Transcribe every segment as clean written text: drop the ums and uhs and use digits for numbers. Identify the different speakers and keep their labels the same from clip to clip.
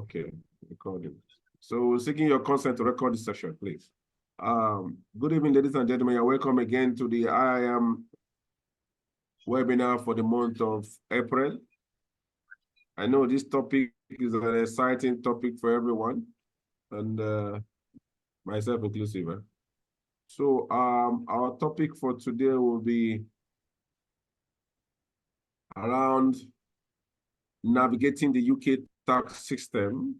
Speaker 1: Okay, recording. So seeking your consent to record this session, please. Good evening, ladies and gentlemen. You're welcome again to the IIM webinar for the month of April. I know this topic is an exciting topic for everyone, and myself inclusive. So our topic for today will be around navigating the UK tax system,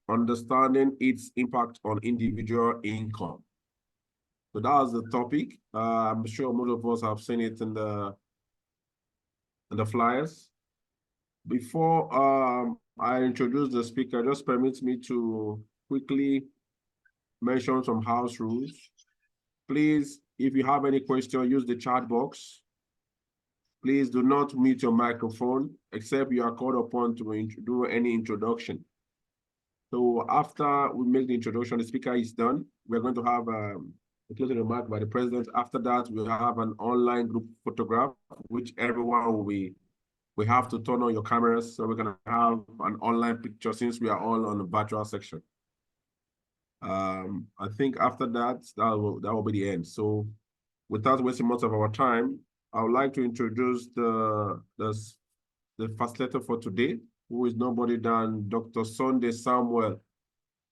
Speaker 1: understanding its impact on individual income. So that's the topic. I'm sure most of us have seen it in the flyers. Before I introduce the speaker, just permit me to quickly mention some house rules. Please, if you have any question, use the chat box. Please do not mute your microphone except you are called upon to do any introduction. So after we make the introduction, the speaker is done. We're going to have a closing remark by the president. After that, we'll have an online group photograph, which everyone will be. We have to turn on your cameras so we're going to have an online picture since we are all on the virtual section. I think after that, that will be the end. So without wasting much of our time, I would like to introduce the facilitator for today, who is nobody than Dr. Sunday Samuel,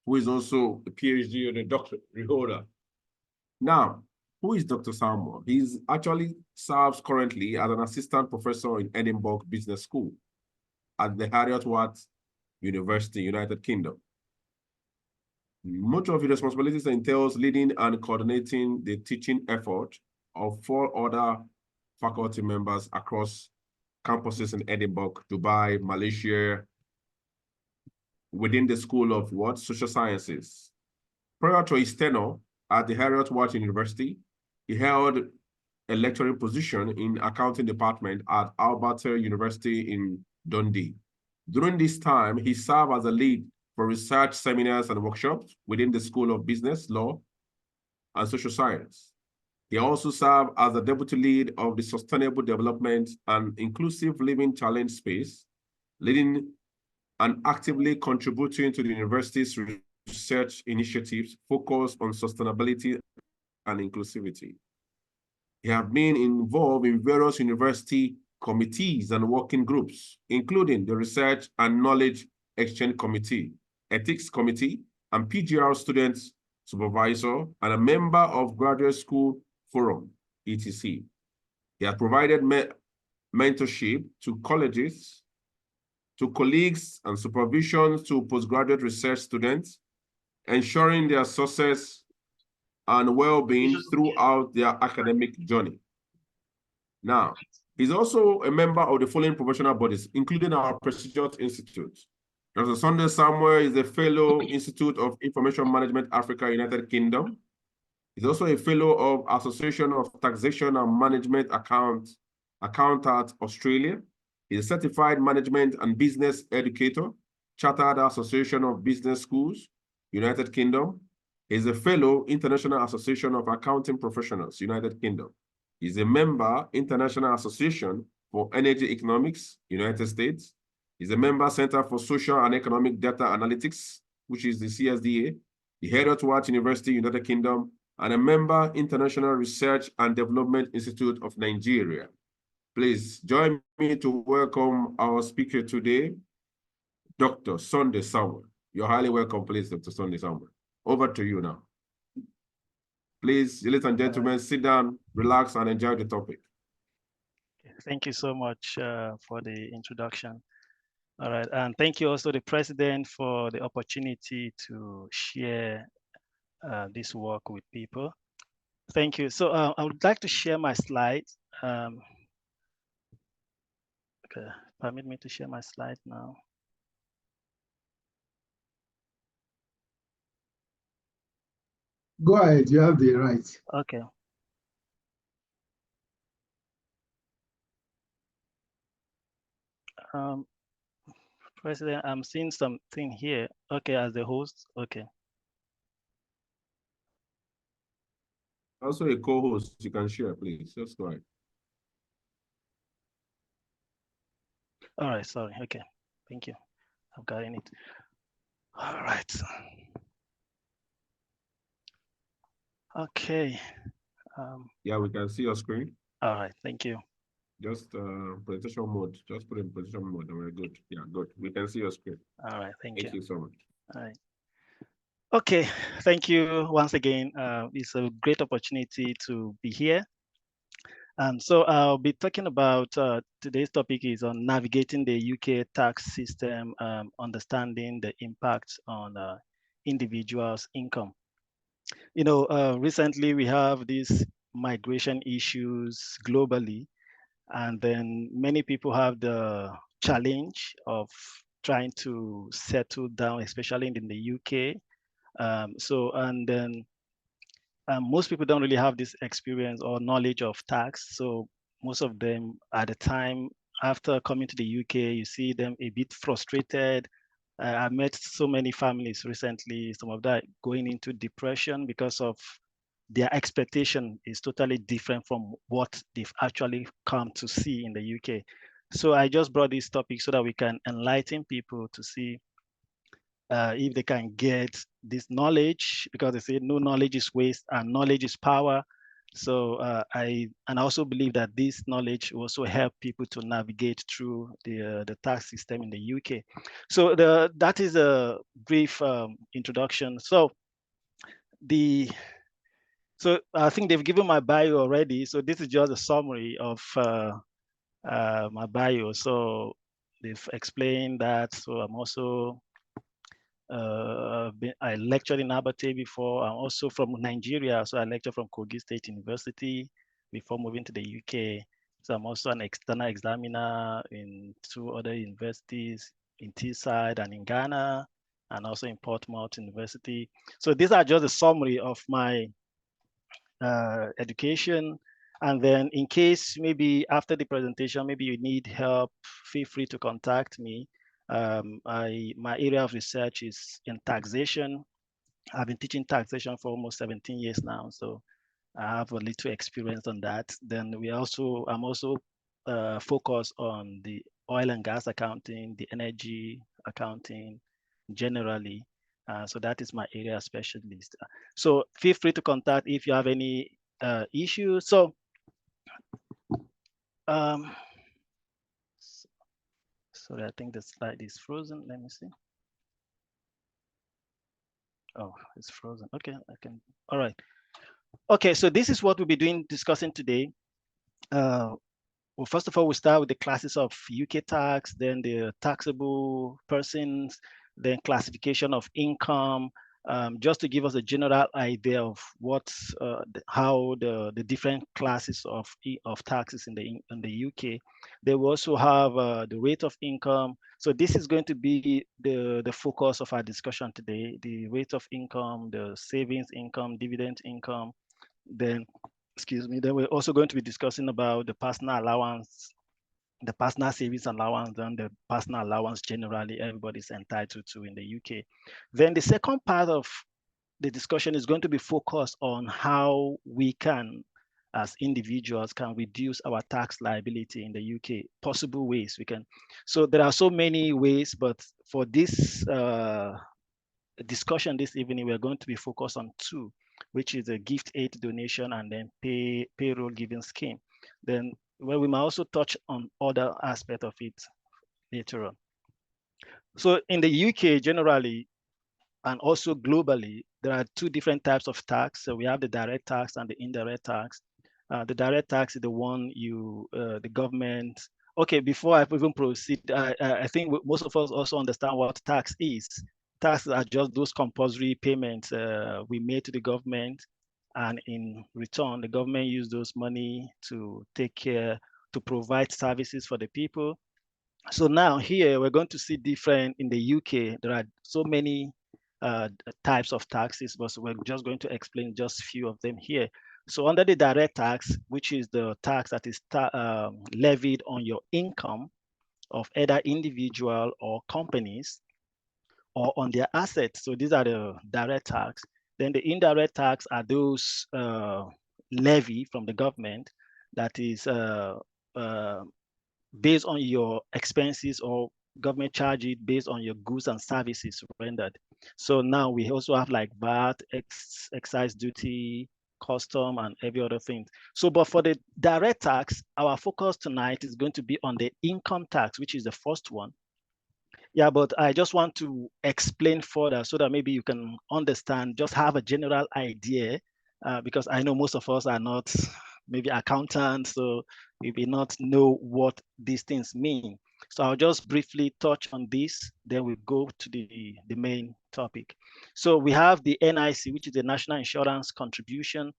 Speaker 1: who is also a PhD and a doctorate holder. Now, who is Dr. Samuel? He's actually serves currently as an assistant professor in Edinburgh Business School at the Harriet Watt University, United Kingdom. Much of his responsibilities entails leading and coordinating the teaching effort of 4 other faculty members across campuses in Edinburgh, Dubai, Malaysia, within the School of what? Social Sciences. Prior to his tenure at the Harriet Watt University, he held a lecturing position in accounting department at Alberta University in Dundee. During this time, he served as a lead for research seminars and workshops within the School of Business, Law, and Social Science. He also served as the deputy lead of the Sustainable Development and Inclusive Living Challenge Space, leading and actively contributing to the university's research initiatives focused on sustainability and inclusivity. He has been involved in various university committees and working groups, including the Research and Knowledge Exchange Committee, Ethics Committee, and PGR Students Supervisor, and a member of Graduate School Forum, etc. He has provided mentorship to colleges, to colleagues, and supervision to postgraduate research students, ensuring their success and well-being throughout their academic journey. Now, he's also a member of the following professional bodies, including our prestigious institute. Dr. Sunday Samuel is a fellow Institute of Information Management Africa, United Kingdom. He's also a fellow of Association of Taxation and Management Accountants Australia. He's a certified management and business educator, Chartered Association of Business Schools, United Kingdom. He's a fellow International Association of Accounting Professionals, United Kingdom. He's a member International Association for Energy Economics, United States. He's a member Center for Social and Economic Data Analytics, which is the CSDA, the Harriet Watt University, United Kingdom, and a member International Research and Development Institute of Nigeria. Please join me to welcome our speaker today, Dr. Sunday Samuel. You're highly welcome, please, Dr. Sunday Samuel. Over to you now. Please, ladies and gentlemen, sit down, relax, and enjoy the topic.
Speaker 2: Thank you so much for the introduction. All right, and thank you also the President for the opportunity to share this work with people. Thank you. So I would like to share my slides. Okay, permit me to share my slide now.
Speaker 3: Go ahead, you have the right.
Speaker 2: Okay. President, I'm seeing something here. Okay, as the host, okay.
Speaker 1: Also a co-host, you can share, please. Just go ahead.
Speaker 2: All right, sorry, okay. Thank you. I've gotten it. All right. Okay.
Speaker 1: Yeah, we can see your screen.
Speaker 2: All right. Thank you.
Speaker 1: Just presentation mode. Just put in presentation mode and we're good. Yeah, good. We can see your screen.
Speaker 2: All right. Thank
Speaker 1: Thank you so much.
Speaker 2: All right. Okay. Thank you once again. It's a great opportunity to be here. So I'll be talking about today's topic is on navigating the UK tax system, understanding the impact on individuals' income. You know, recently we have these migration issues globally, and then many people have the challenge of trying to settle down, especially in the UK. And then most people don't really have this experience or knowledge of tax. So most of them at the time after coming to the UK, you see them a bit frustrated. I met so many families recently, some of that going into depression because of their expectation is totally different from what they've actually come to see in the UK. So I just brought this topic so that we can enlighten people to see if they can get this knowledge, because they say no knowledge is waste and knowledge is power. So I also believe that this knowledge will also help people to navigate through the tax system in the UK. So that is a brief introduction. So I think they've given my bio already. So this is just a summary of my bio. So they've explained that. So I'm also I lectured in Abate before. I'm also from Nigeria, so I lectured from Kogi State University before moving to the UK. So I'm also an external examiner in 2 other universities, in Teesside and in Ghana, and also in Portsmouth University. So these are just a summary of my education. And then in case maybe after the presentation, maybe you need help, feel free to contact me. My area of research is in taxation. I've been teaching taxation for almost 17 years now, so I have a little experience on that. Then I'm also focused on the oil and gas accounting, the energy accounting generally. So that is my area specialist. So feel free to contact if you have any issues. So sorry, I think the slide is frozen. Let me see. Oh, it's frozen. Okay, I can. All right. Okay, so this is what we'll be discussing today. Well, first of all, we start with the classes of UK tax, then the taxable persons, then classification of income, just to give us a general idea of how the different classes of taxes in the UK. They will also have the rate of income. So this is going to be the focus of our discussion today: the rate of income, the savings income, dividend income, then. Excuse me. Then we're also going to be discussing about the personal allowance, the personal savings allowance, and the personal allowance generally everybody's entitled to in the UK. Then the second part of the discussion is going to be focused on how we can, as individuals, can reduce our tax liability in the UK, possible ways we can. So there are so many ways, but for this discussion this evening, we're going to be focused on 2, which is a gift aid donation and then payroll giving scheme. Then we might also touch on other aspects of it later on. So in the UK generally, and also globally, there are 2 different types of tax. So we have the direct tax and the indirect tax. The direct tax is the one the government. Okay, before I even proceed, I think most of us also understand what tax is. Taxes are just those compulsory payments we made to the government, and in return, the government used those money to provide services for the people. So now here we're going to see different in the UK. There are so many types of taxes, but we're just going to explain just a few of them here. So under the direct tax, which is the tax that is levied on your income of either individual or companies, or on their assets. So these are the direct tax. Then the indirect tax are those levy from the government that is based on your expenses or government charge it based on your goods and services rendered. So now we also have like VAT, excise duty, custom, and every other thing. So, but for the direct tax, our focus tonight is going to be on the income tax, which is the first one. Yeah, but I just want to explain further so that maybe you can understand, just have a general idea, because I know most of us are not maybe accountants, so we may not know what these things mean. So I'll just briefly touch on this, then we'll go to the main topic. So we have the NIC, which is the National Insurance Contribution.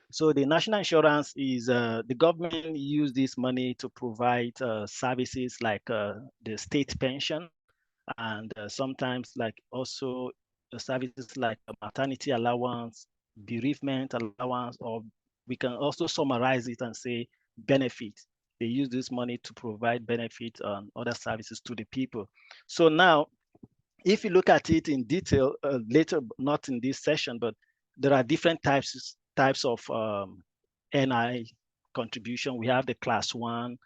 Speaker 2: So the national insurance is the government use this money to provide services like the state pension, and sometimes like also services like maternity allowance, bereavement allowance, or we can also summarize it and say benefit. They use this money to provide benefit and other services to the people. So now, if you look at it in detail later, not in this session, but there are different types of NI contribution. We have the class 1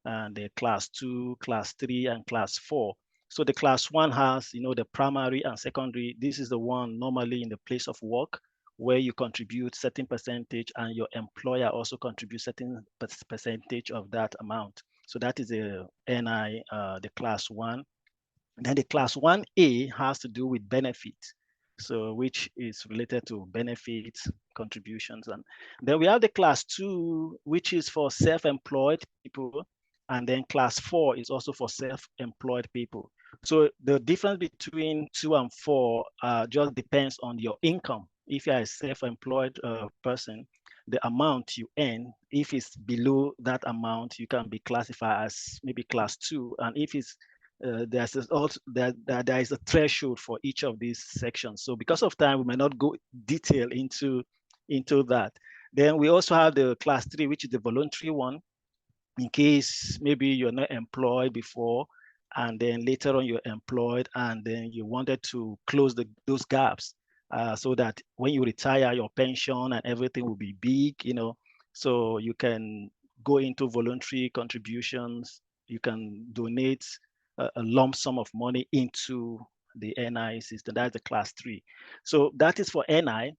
Speaker 2: and the class 2, class 3, and class 4. So the class 1 has, the primary and secondary. This is the one normally in the place of work where you contribute certain percentage and your employer also contributes certain percentage of that amount. So that is the NI, the class 1. Then the class 1A has to do with benefit, so which is related to benefits, contributions. And then we have the class 2, which is for self-employed people. And then class 4 is also for self-employed people. So the difference between 2 and 4 just depends on your income. If you're a self-employed person, the amount you earn, if it's below that amount, you can be classified as maybe class 2. And if it's there is a threshold for each of these sections. So because of time, we may not go detail into that. Then we also have the class 3, which is the voluntary one, in case maybe you're not employed before, and then later on you're employed, and then you wanted to close those gaps so that when you retire, your pension and everything will be big, so you can go into voluntary contributions. You can donate a lump sum of money into the NI system. That's the class 3. So that is for NI.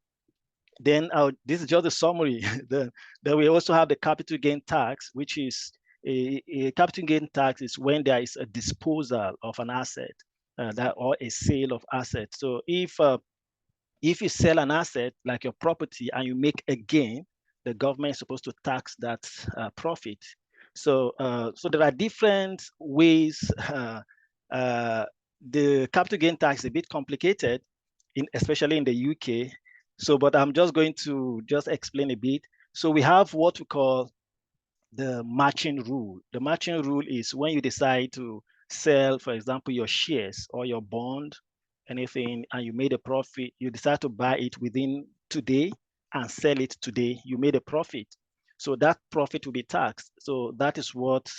Speaker 2: Then this is just a summary. Then we also have the capital gain tax, which is a capital gain tax is when there is a disposal of an asset or a sale of assets. So if you sell an asset like your property and you make a gain, the government is supposed to tax that profit. So there are different ways. The capital gain tax is a bit complicated, especially in the UK. So, but I'm just going to just explain a bit. So we have what we call the matching rule. The matching rule is when you decide to sell, for example, your shares or your bond, anything, and you made a profit, you decide to buy it within today and sell it today, you made a profit. So that profit will be taxed. So that is what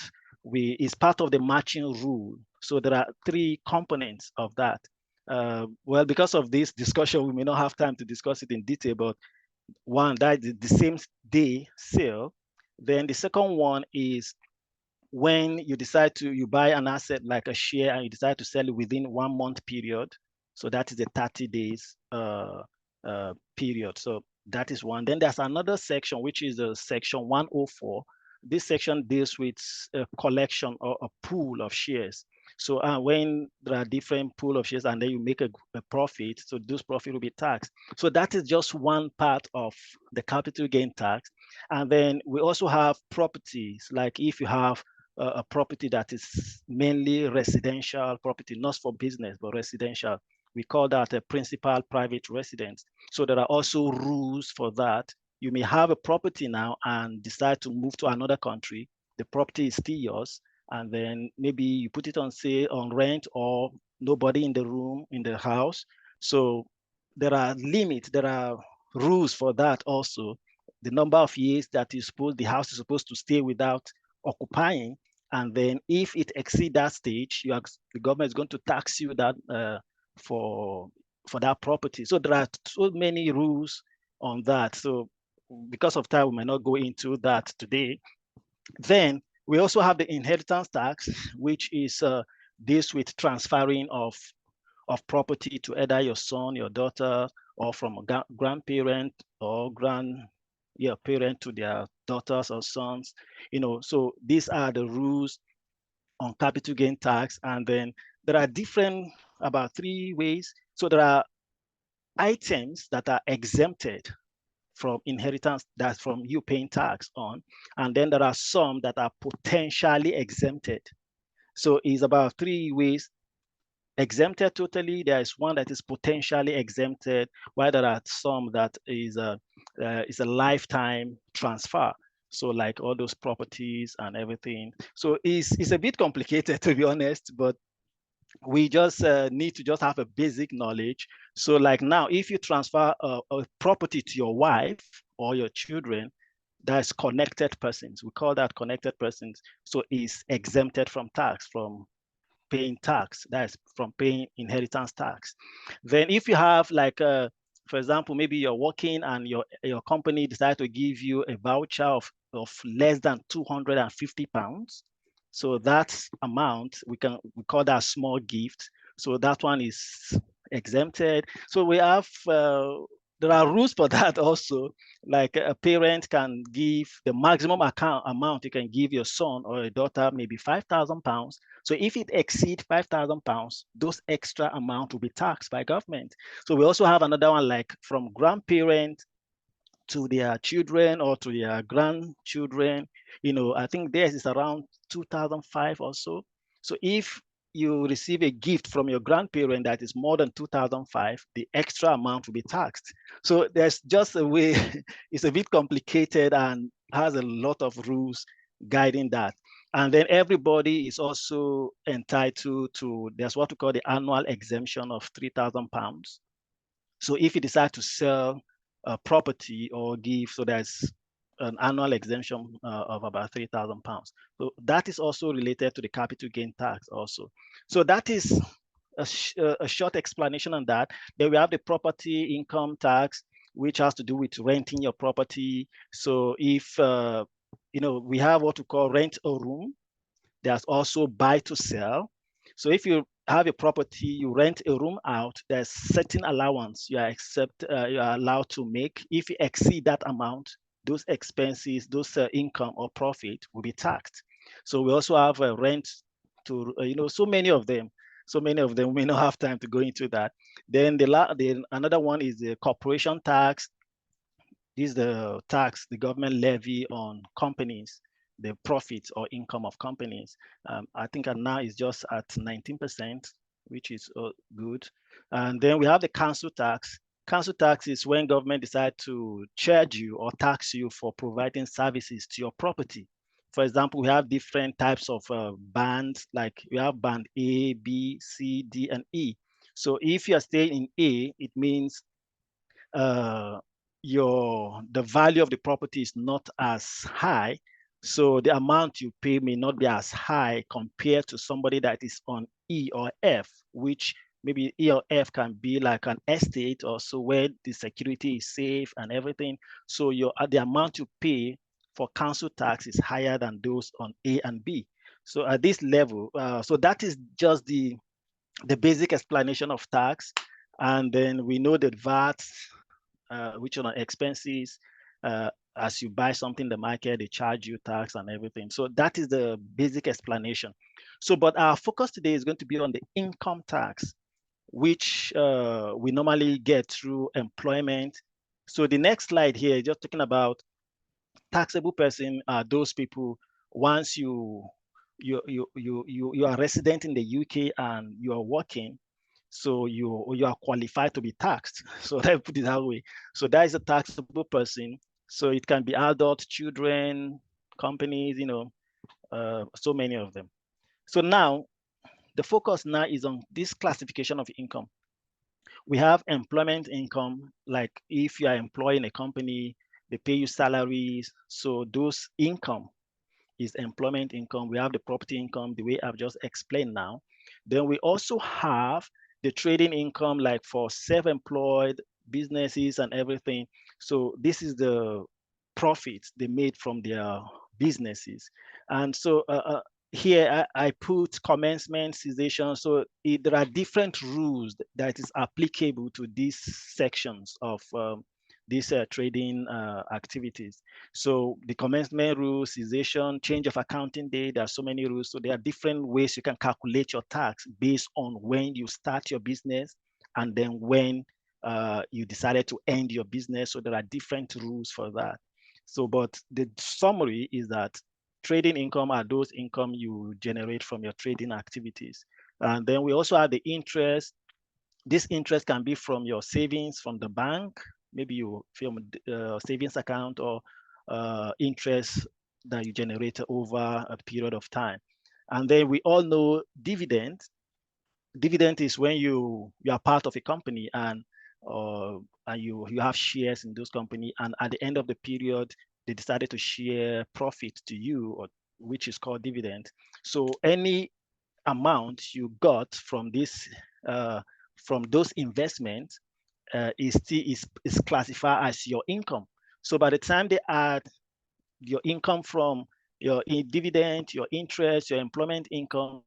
Speaker 2: is part of the matching rule. So there are 3 components of that. Well, because of this discussion, we may not have time to discuss it in detail, but one, that is the same day sale. Then the second one is when you decide you buy an asset like a share and you decide to sell it within 1 month period. So that is the 30 days period. So that is one. Then there's another section, which is section 104. This section deals with a collection or a pool of shares. So when there are different pool of shares and then you make a profit, so those profit will be taxed. So that is just one part of the capital gain tax. And then we also have properties, like if you have a property that is mainly residential property, not for business, but residential. We call that a principal private residence. So there are also rules for that. You may have a property now and decide to move to another country. The property is still yours. And then maybe you put it on sale, on rent, or nobody in the room, in the house. So there are limits, there are rules for that also. The number of years that the house is supposed to stay without occupying. And then if it exceeds that stage, the government is going to tax you that for that property. So there are so many rules on that. So because of time, we might not go into that today. Then we also have the inheritance tax, which is deals with transferring of property to either your son, your daughter, or from a grandparent or parent to their daughters or sons. So these are the rules on capital gain tax. And then there are about 3 ways. So there are items that are exempted from inheritance, that's from you paying tax on. And then there are some that are potentially exempted. So it's about 3 ways. Exempted totally, there is one that is potentially exempted, while there are some that is a lifetime transfer. So like all those properties and everything. So it's a bit complicated, to be honest, but we just need to just have a basic knowledge. So like now, if you transfer a property to your wife or your children, that's connected persons. We call that connected persons. So it's exempted from tax, from paying tax. That's from paying inheritance tax. Then if you have like, for example, maybe you're working and your company decides to give you a voucher of less than 250 pounds. So that amount, we call that small gift. So that one is exempted. So we have, there are rules for that also. Like a parent can give the maximum amount you can give your son or a daughter, maybe 5,000 pounds. So if it exceeds 5,000 pounds, those extra amount will be taxed by government. So we also have another one, like from grandparent to their children or to their grandchildren. I think theirs is around 2005 or so. So if you receive a gift from your grandparent that is more than 2005, the extra amount will be taxed. So there's just a way, it's a bit complicated and has a lot of rules guiding that. And then everybody is also entitled to, there's what we call the annual exemption of 3,000 pounds. So if you decide to sell a property or give, so there's an annual exemption of about 3,000 pounds. So that is also related to the capital gain tax also. So that is a short explanation on that. Then we have the property income tax, which has to do with renting your property. So if, we have what we call rent a room. There's also buy to sell. So if you have a property, you rent a room out, there's certain allowance you are allowed to make. If you exceed that amount, those expenses, those income or profit will be taxed. So we also have a rent to, so many of them. So many of them, we don't have time to go into that. Then another one is the corporation tax. This is the tax the government levy on companies, the profits or income of companies. I think now it's just at 19%, which is good. And then we have the council tax. Council tax is when government decide to charge you or tax you for providing services to your property. For example, we have different types of bands, like we have band A, B, C, D, and E. So if you are staying in A, it means the value of the property is not as high. So the amount you pay may not be as high compared to somebody that is on E or F, which maybe E or F can be like an estate or so where the security is safe and everything. So the amount you pay for council tax is higher than those on A and B. So at this level, so that is just the basic explanation of tax. And then we know that VAT, which are expenses, as you buy something in the market, they charge you tax and everything. So that is the basic explanation. So, but our focus today is going to be on the income tax, which we normally get through employment. So the next slide here, just talking about taxable person are those people, once you are resident in the UK and you are working, so you are qualified to be taxed. So let me put it that way. So that is a taxable person. So it can be adult, children, companies, so many of them. So now the focus now is on this classification of income. We have employment income, like if you are employed in a company, they pay you salaries. So those income is employment income. We have the property income, the way I've just explained now. Then we also have the trading income, like for self-employed businesses and everything. So this is the profits they made from their businesses. And so here I put commencement, cessation. So there are different rules that is applicable to these sections of these trading activities. So the commencement rule, cessation, change of accounting date, there are so many rules. So there are different ways you can calculate your tax based on when you start your business and then when you decided to end your business. So there are different rules for that. So, but the summary is that trading income are those income you generate from your trading activities. And then we also have the interest. This interest can be from your savings from the bank, maybe you from a savings account, or interest that you generate over a period of time. And then we all know dividend. Dividend is when you are part of a company and you have shares in those company, and at the end of the period they decided to share profit to you, or which is called dividend. So any amount you got from this from those investments is classified as your income. So by the time they add your income from your dividend, your interest, your employment income,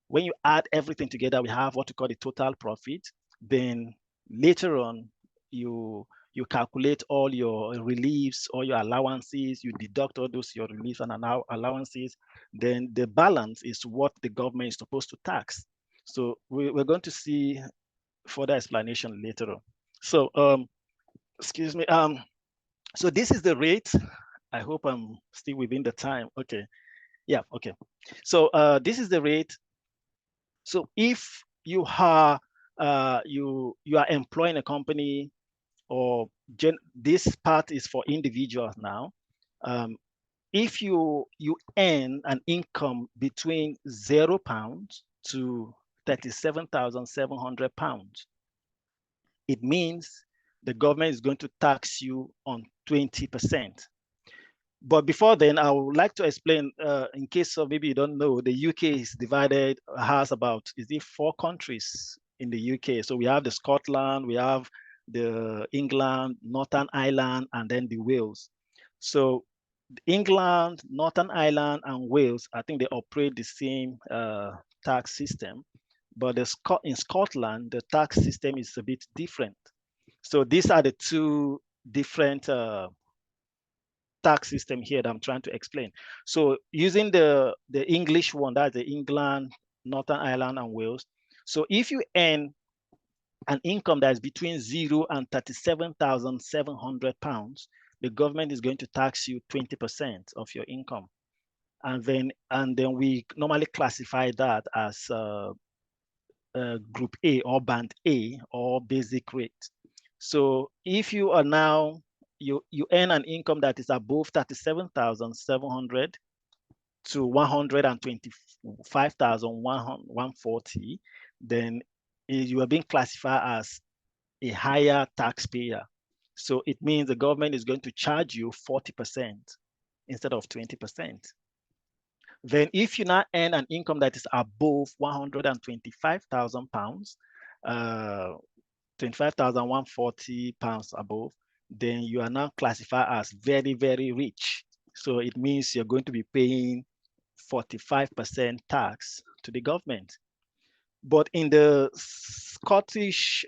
Speaker 2: when you add everything together, we have what we call the total profit. Then later on, you calculate all your reliefs, all your allowances, you deduct all those your reliefs and allowances. Then the balance is what the government is supposed to tax. So we're going to see further explanation later on. So excuse me. So this is the rate. I hope I'm still within the time. Okay. Yeah. Okay. So this is the rate. So if you are you are employing a company, or this part is for individuals now. If you earn an income between £0 to £37,700, it means the government is going to tax you on 20%. But before then, I would like to explain, in case of maybe you don't know, the UK is divided, has about, is it 4 countries in the UK? So we have the Scotland, we have the England, Northern Ireland, and then the Wales. So England, Northern Ireland, and Wales, I think they operate the same tax system. But in Scotland, the tax system is a bit different. So these are the two different tax system here that I'm trying to explain. So using the English one, that's the England, Northern Ireland, and Wales. So if you earn an income that is between £0 and £37,700, the government is going to tax you 20% of your income. And then we normally classify that as Group A, or Band A, or basic rate. So if you are now you earn an income that is above 37,700 to 125,140, then you are being classified as a higher taxpayer. So it means the government is going to charge you 40% instead of 20%. Then if you now earn an income that is above £125,000, £25,140 above, then you are now classified as very, very rich. So it means you're going to be paying 45% tax to the government. But in the Scottish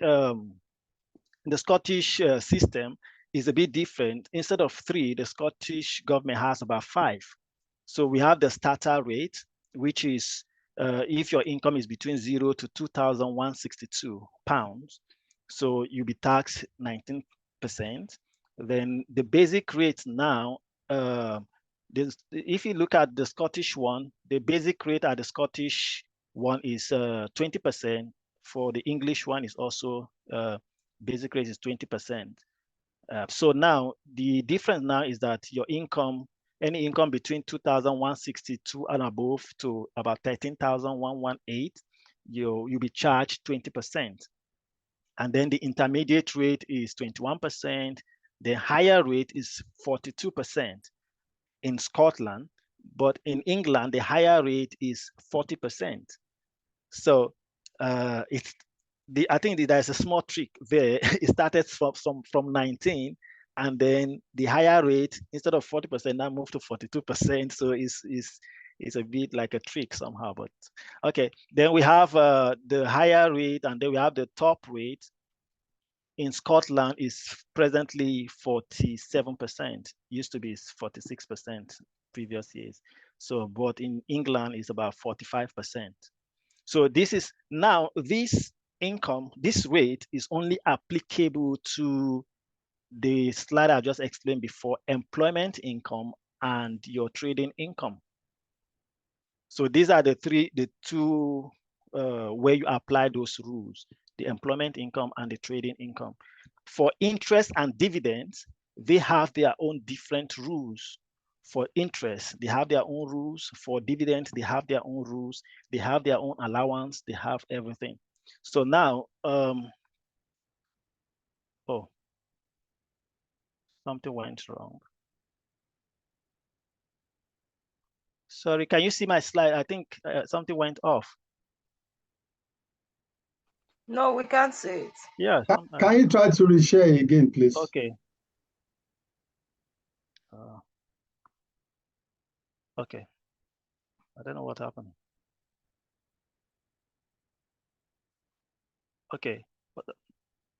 Speaker 2: system is a bit different. Instead of 3, the Scottish government has about 5. So we have the starter rate, which is if your income is between £0 to £2,162. So you'll be taxed 19%. Then the basic rate now, if you look at the Scottish one, the basic rate at the Scottish one is 20%. For the English one is also basic rate is 20%. So now the difference now is that your income, any income between 2,162 and above to about 13,118, you'll be charged 20%. And then the intermediate rate is 21%. The higher rate is 42% in Scotland, but in England, the higher rate is 40%. So I think there's a small trick there. It started from 19, and then the higher rate, instead of 40%, now moved to 42%. So it's a bit like a trick somehow, but okay. Then we have the higher rate, and then we have the top rate. In Scotland is presently 47%, used to be 46% previous years. So, but in England is about 45%. So this is now, this income, this rate is only applicable to the slide I just explained before, employment income and your trading income. So these are the two where you apply those rules, the employment income and the trading income. For interest and dividends, they have their own different rules. For interest, they have their own rules. For dividends, they have their own rules. They have their own allowance. They have everything. So now, oh, something went wrong. Sorry, can you see my slide? I think something went off.
Speaker 4: No, we can't see it.
Speaker 2: Yeah.
Speaker 3: Can you try to reshare again, please?
Speaker 2: Okay. Okay. I don't know what happened. Okay.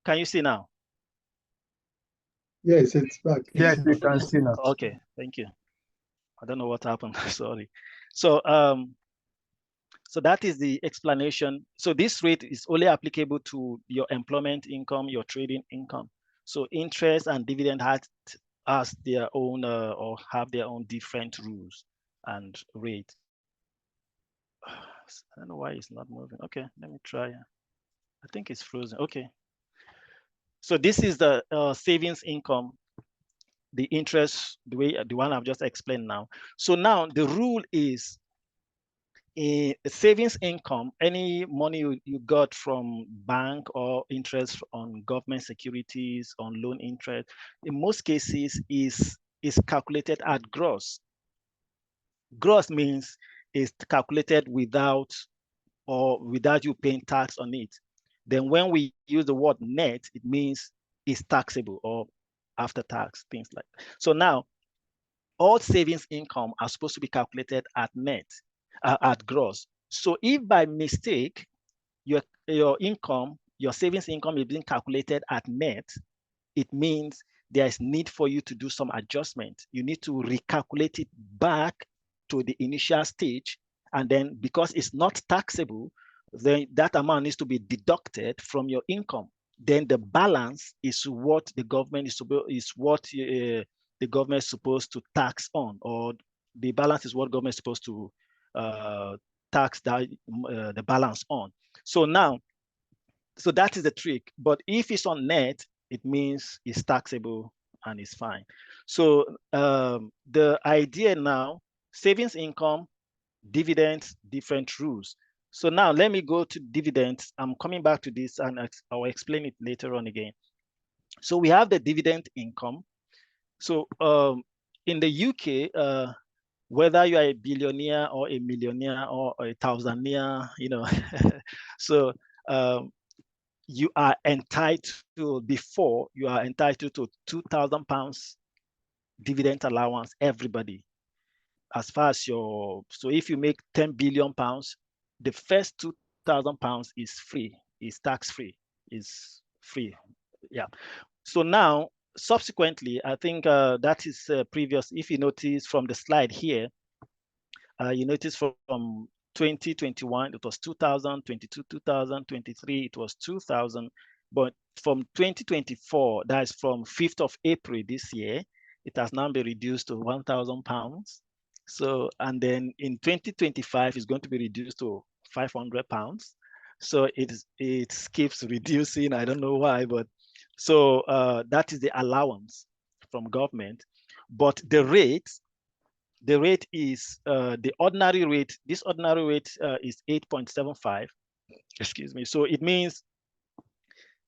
Speaker 2: Can you see now?
Speaker 3: Yes, it's back.
Speaker 5: Yes, we can see now.
Speaker 2: Okay, thank you. I don't know what happened. Sorry. So so that is the explanation. So this rate is only applicable to your employment income, your trading income. So interest and dividend has their own or have their own different rules and rate. I don't know why it's not moving. Okay, let me try. I think it's frozen. Okay. So this is the savings income, the interest, the one I've just explained now. So now the rule is a savings income, any money you got from bank or interest on government securities, on loan interest, in most cases is calculated at gross. Gross means it's calculated without you paying tax on it. Then when we use the word net, it means it's taxable or after tax, things like that. So now all savings income are supposed to be calculated at net, at gross. So if by mistake, your income, your savings income is being calculated at net, it means there is need for you to do some adjustment. You need to recalculate it back to the initial stage. And then because it's not taxable, then that amount needs to be deducted from your income. Then the balance is what the government the government is supposed to tax on, or the balance is what government is supposed to tax the balance on. So now, so that is the trick. But if it's on net, it means it's taxable and it's fine. So the idea now, savings income, dividends, different rules. So now let me go to dividends. I'm coming back to this and I'll explain it later on again. So we have the dividend income. So in the UK, whether you are a billionaire or a millionaire or a thousandaire, you know, so you are entitled to, before you are entitled to £2,000 dividend allowance, everybody. As far as so if you make £10 billion, the first £2,000 is free, is tax-free, is free. Yeah. So now, subsequently, I think that is previous. If you notice from the slide here, you notice from 2021, it was 2,000, 22, 2,000, 23, it was 2,000. But from 2024, that is from 5th of April this year, it has now been reduced to £1,000. So, and then in 2025, it's going to be reduced to £500. So it keeps reducing. I don't know why, but so that is the allowance from government. But the rate is the ordinary rate. This ordinary rate is 8.75. Excuse me. So it means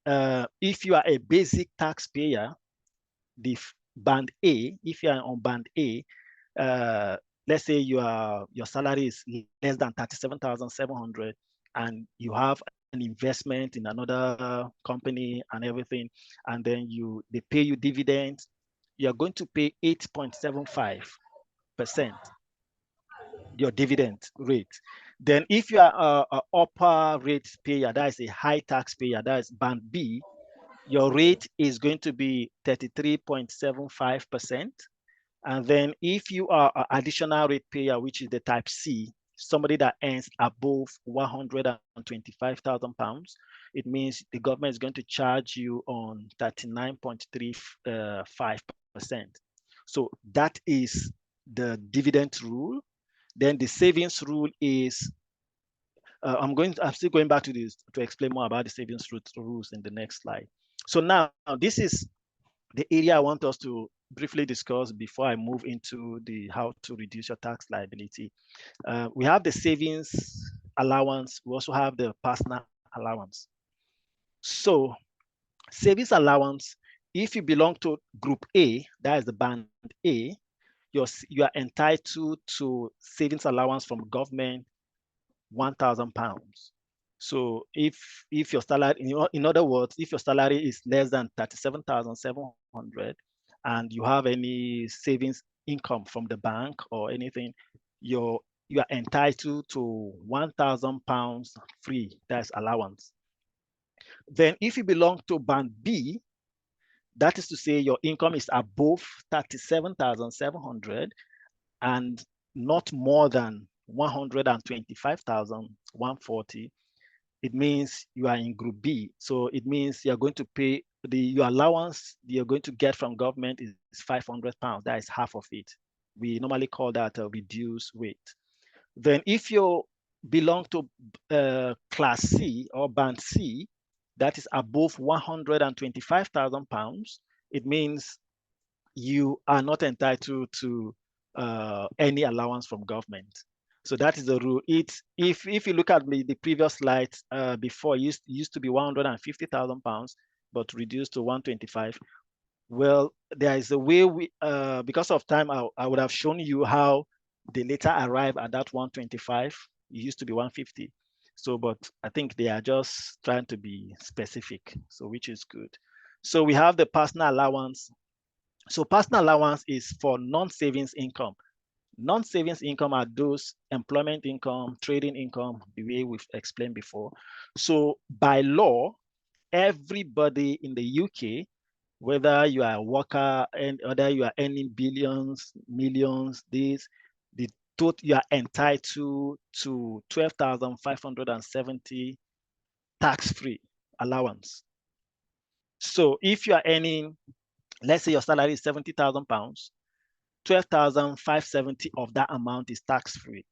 Speaker 2: if you are a basic taxpayer, the band A, if you are on band A, let's say your salary is less than 37,700, and you have an investment in another company and everything, and then they pay you dividends, you are going to pay 8.75%. your dividend rate. Then if you are a upper rate payer, that is a high tax payer, that is band B, your rate is going to be 33.75%. And then if you are an additional rate payer, which is the type C, somebody that earns above 125,000 pounds, it means the government is going to charge you on 39.35%. So that is the dividend rule. Then the savings rule is, I'm still going back to this to explain more about the savings rules in the next slide. So now this is the area I want us to briefly discuss before I move into the how to reduce your tax liability. We have the savings allowance. We also have the personal allowance. So savings allowance, if you belong to group A, that is the band A, you are entitled to savings allowance from government, £1,000. So if your salary, in other words, if your salary is less than 37,700 and you have any savings income from the bank or anything, you are entitled to £1,000 free, that's allowance. Then if you belong to band B, that is to say your income is above 37,700 and not more than 125,140, it means you are in group B. So it means you're going to pay your allowance you're going to get from government is £500. That is half of it. We normally call that a reduced rate. Then if you belong to class C or band C, that is above 125,000 pounds, it means you are not entitled to any allowance from government. So that is the rule. It's if you look at the previous slides before, it used to be 150,000 pounds, but reduced to 125. Well, there is a way because of time, I would have shown you how they later arrive at that 125. It used to be 150. So, but I think they are just trying to be specific, so which is good. So we have the personal allowance. So personal allowance is for non-savings income. Non-savings income are those employment income, trading income, the way we've explained before. So by law, everybody in the UK, whether you are a worker and whether you are earning billions, millions, you are entitled to 12,570 tax-free allowance. So if you are earning, let's say your salary is 70,000 pounds, 12,570 of that amount is tax-free.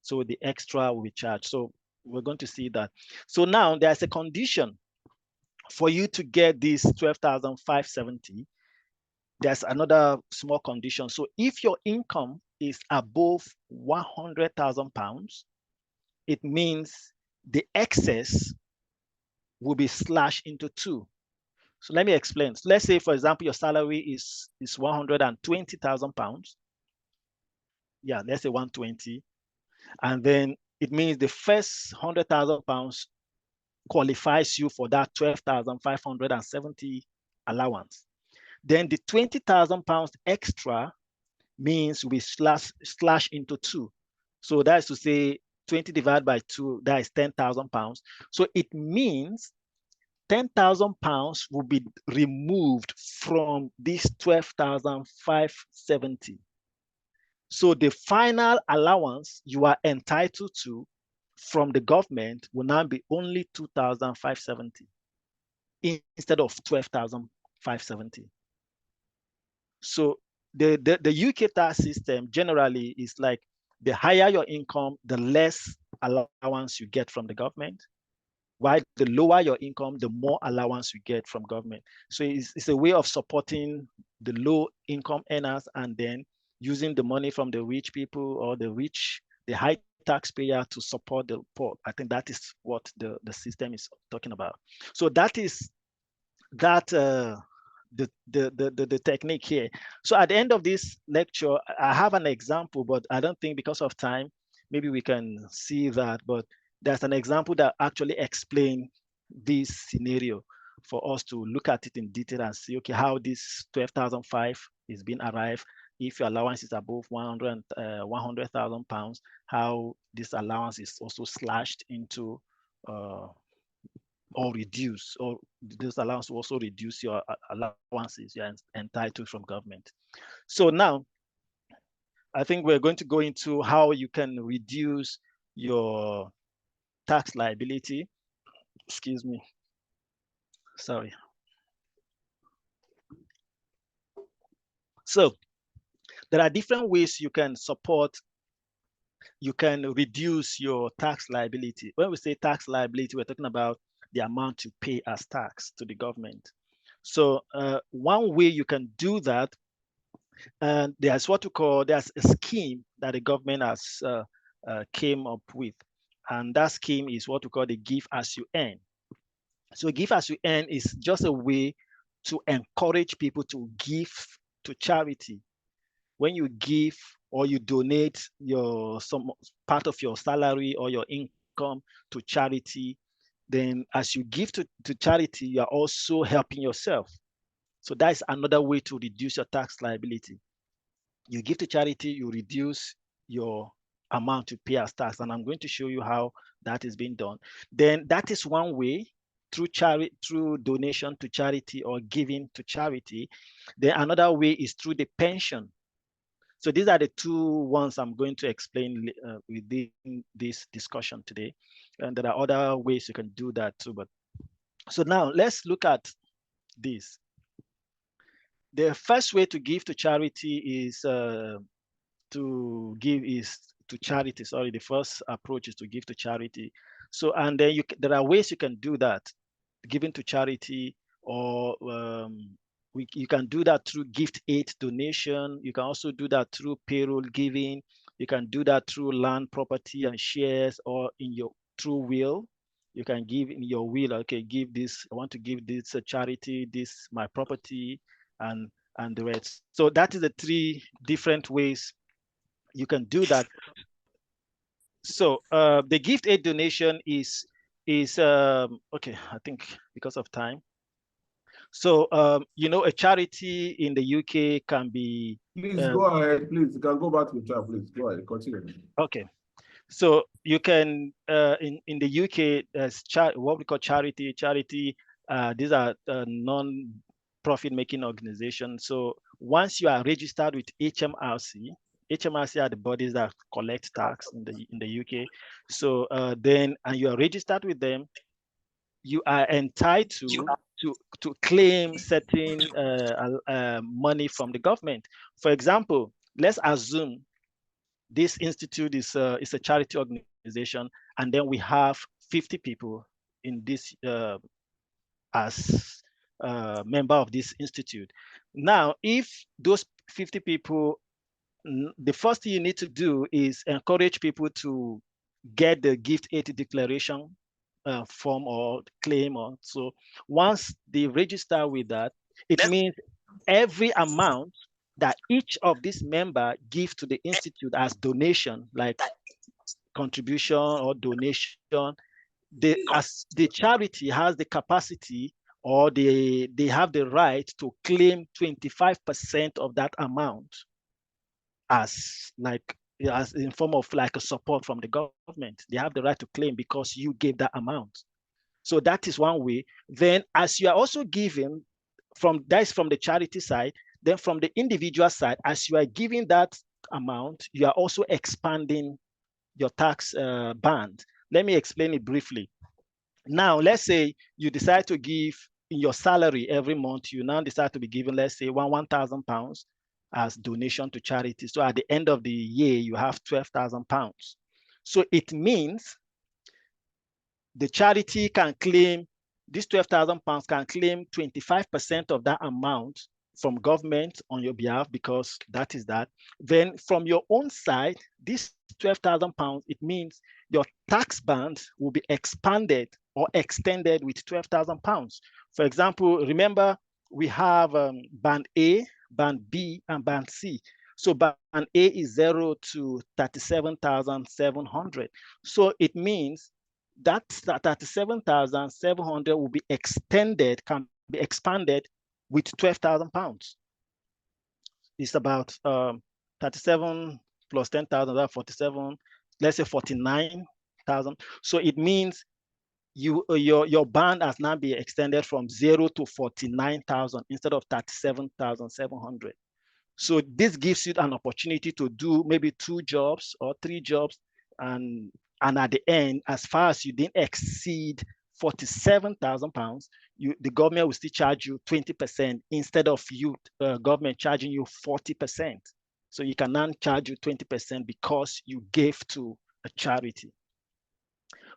Speaker 2: So the extra will be charged. So we're going to see that. So now there's a condition for you to get this 12,570. There's another small condition. So if your income is above 100,000 pounds, it means the excess will be slashed into two. So let me explain. So let's say, for example, your salary is 120,000 pounds. Yeah, let's say 120. And then it means the first 100,000 pounds qualifies you for that 12,570 allowance. Then the 20,000 pounds extra means we slash into two. So that's to say 20 divided by 2, that is 10,000 pounds. So it means 10,000 pounds will be removed from this 12,570. So the final allowance you are entitled to from the government will now be only 2,570 instead of 12,570. So the UK tax system generally is like the higher your income, the less allowance you get from the government. While the lower your income, the more allowance you get from government. So it's a way of supporting the low income earners and then using the money from the rich people or the high taxpayer to support the poor. I think that is what the system is talking about. So that is the technique here. So at the end of this lecture, I have an example, but I don't think because of time, maybe we can see that, but there's an example that actually explains this scenario for us to look at it in detail and see, okay, how this 12,005 is being arrived if your allowance is above 100,000 pounds, how this allowance is also slashed into or reduce, or this allowance will also reduce your allowances you're entitled from government. So now, I think we're going to go into how you can reduce your tax liability. Excuse me. Sorry. So there are different ways you can reduce your tax liability. When we say tax liability, we're talking about the amount you pay as tax to the government. So one way you can do that, and there's a scheme that the government has came up with. And that scheme is what we call the give as you earn. So give as you earn is just a way to encourage people to give to charity. When you give or you donate some part of your salary or your income to charity, then as you give to charity, you are also helping yourself. So that's another way to reduce your tax liability. You give to charity, you reduce your amount to pay as tax. And I'm going to show you how that is being done. Then that is one way, through donation to charity or giving to charity. Then another way is through the pension. So these are the two ones I'm going to explain within this discussion today. And there are other ways you can do that too. But so now let's look at this. The first way to give to charity is to charity. Sorry, the first approach is to give to charity. So, and then there are ways you can do that, giving to charity, or you can do that through gift aid donation. You can also do that through payroll giving. You can do that through land, property, and shares, or through will. You can give in your will. Okay, give this. I want to give this a charity. This my property, and the rest. So that is the three different ways you can do that. So the gift aid donation is okay. I think because of time. So a charity in the UK can be.
Speaker 1: Please go ahead. Please, you can go back to the chat. Please go ahead. Continue.
Speaker 2: Okay. So you can in the UK, there's what we call charity. These are non-profit making organizations. So once you are registered with HMRC are the bodies that collect tax in the UK. So then, and you are registered with them, you are entitled to claim certain money from the government. For example, let's assume this institute is a charity organization, and then we have 50 people in this as member of this institute. Now, if those 50 people, the first thing you need to do is encourage people to get the gift aid declaration form or claim. Or so once they register with that, it means every amount that each of these members give to the institute as donation, like contribution or donation, as the charity has the capacity, or they have the right to claim 25% of that amount as in form of like a support from the government. They have the right to claim because you gave that amount. So that is one way. Then as you are also giving that's from the charity side, then from the individual side, as you are giving that amount, you are also expanding your tax band. Let me explain it briefly. Now, let's say you decide to give in your salary every month, you now decide to be given, let's say, 1,000 pounds as donation to charity. So at the end of the year, you have 12,000 pounds. So it means the charity can claim, this 12,000 pounds can claim 25% of that amount from government on your behalf, because that is that. Then from your own side, this 12,000 pounds, it means your tax band will be expanded or extended with 12,000 pounds. For example, remember we have band A, band B, and band C. So band A is 0 to 37,700. So it means that 37,700 will be extended, can be expanded with 12,000 pounds. is about 37 plus 10,000, that's 47, let's say 49,000. So it means your band has now been extended from 0 to 49,000 instead of 37,700. So this gives you an opportunity to do maybe 2 jobs or 3 jobs, and at the end, as far as you didn't exceed 47,000 pounds, the government will still charge you 20% instead of government charging you 40%. So you can now charge you 20% because you gave to a charity.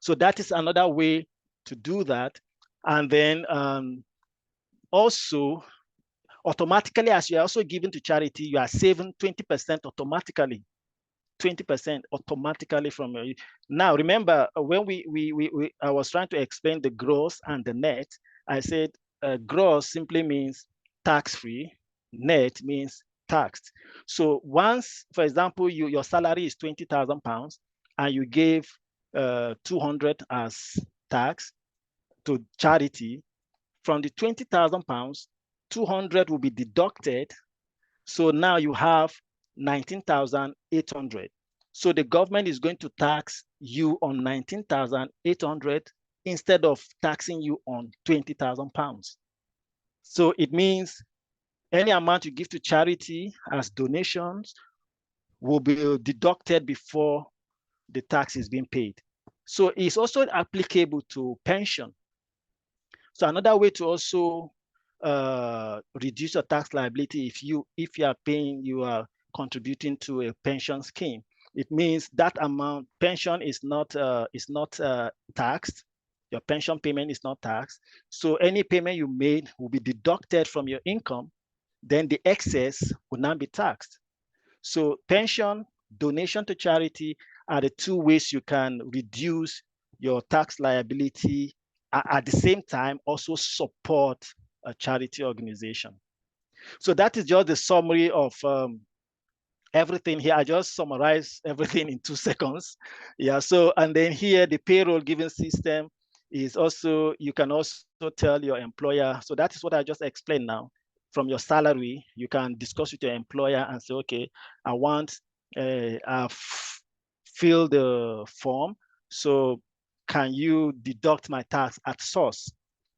Speaker 2: So that is another way to do that. And then also, automatically, as you are also giving to charity, you are saving 20% automatically. 20% automatically from your. Now, remember, when I was trying to explain the gross and the net, I said gross simply means tax-free, net means taxed. So once, for example, your salary is 20,000 pounds and you gave 200 as tax to charity, from the 20,000 pounds, 200 will be deducted. So now you have 19,800. So the government is going to tax you on 19,800 instead of taxing you on 20,000 pounds. So it means any amount you give to charity as donations will be deducted before the tax is being paid. So it's also applicable to pension. So another way to also reduce your tax liability, if you are contributing to a pension scheme, it means that amount pension is not taxed. Your pension payment is not taxed. So any payment you made will be deducted from your income. Then the excess will not be taxed. So pension, donation to charity are the 2 ways you can reduce your tax liability, at the same time also support a charity organization. So that is just the summary of everything here. I just summarize everything in 2 seconds. Yeah, so, and then here the payroll giving system is also, you can also tell your employer. So that is what I just explained now. From your salary, you can discuss with your employer and say, okay, I want, I've filled the form. So can you deduct my tax at source?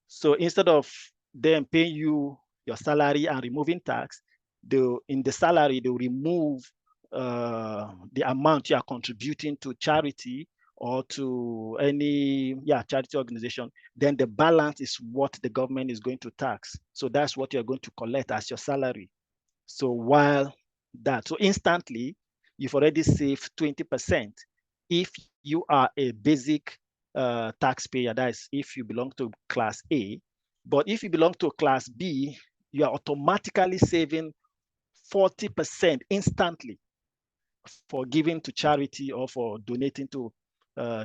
Speaker 2: So instead of them paying you your salary and removing tax, in the salary, they'll remove the amount you are contributing to charity or to any charity organization. Then the balance is what the government is going to tax. So that's what you're going to collect as your salary. So so instantly, you've already saved 20% if you are a basic taxpayer. That is if you belong to class A. But if you belong to class B, you are automatically saving 40% instantly for giving to charity or for donating to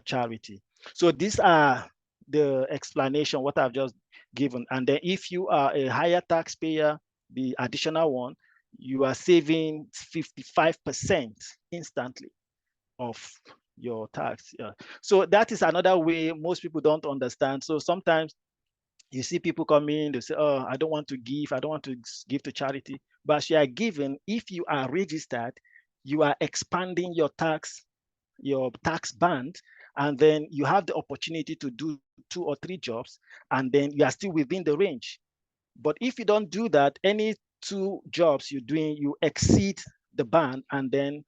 Speaker 2: charity. So these are the explanation, what I've just given. And then if you are a higher taxpayer, the additional one, you are saving 55% instantly of your tax. Yeah. So that is another way most people don't understand. So sometimes you see people come in, they say, oh, I don't want to give to charity. But as you are giving, if you are registered, you are expanding your tax band, and then you have the opportunity to do 2 or 3 jobs, and then you are still within the range. But if you don't do that, any 2 jobs you're doing, you exceed the band, and then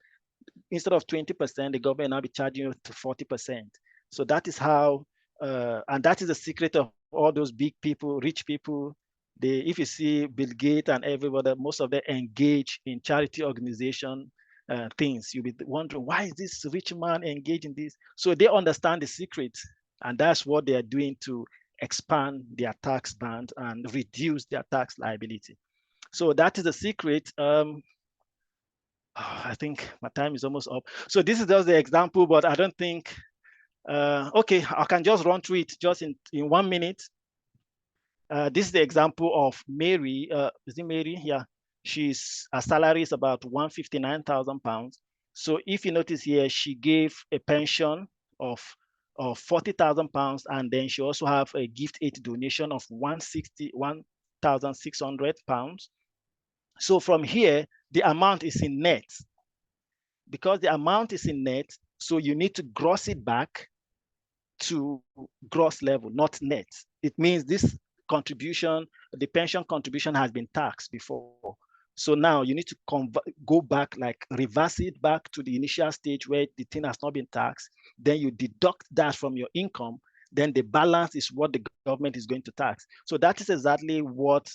Speaker 2: instead of 20%, the government will now be charging you to 40%. So that is how, and that is the secret of all those big people, rich people. If you see Bill Gates and everybody, most of them engage in charity organization things. You'll be wondering, why is this rich man engaged in this? So they understand the secret, and that's what they are doing to expand their tax band and reduce their tax liability. So that is the secret. I think my time is almost up. So this is just the example, but I don't think, okay, I can just run through it just in 1 minute. This is the example of Mary. Is it Mary? Yeah. Her salary is about 159,000 pounds. So if you notice here, she gave a pension of 40,000 pounds, and then she also have a gift aid donation of 1,600 pounds. So from here, the amount is in net. Because the amount is in net, so you need to gross it back to gross level, not net. It means this contribution, the pension contribution has been taxed before. So now you need to go back, like reverse it back to the initial stage where the thing has not been taxed. Then you deduct that from your income. Then the balance is what the government is going to tax. So that is exactly what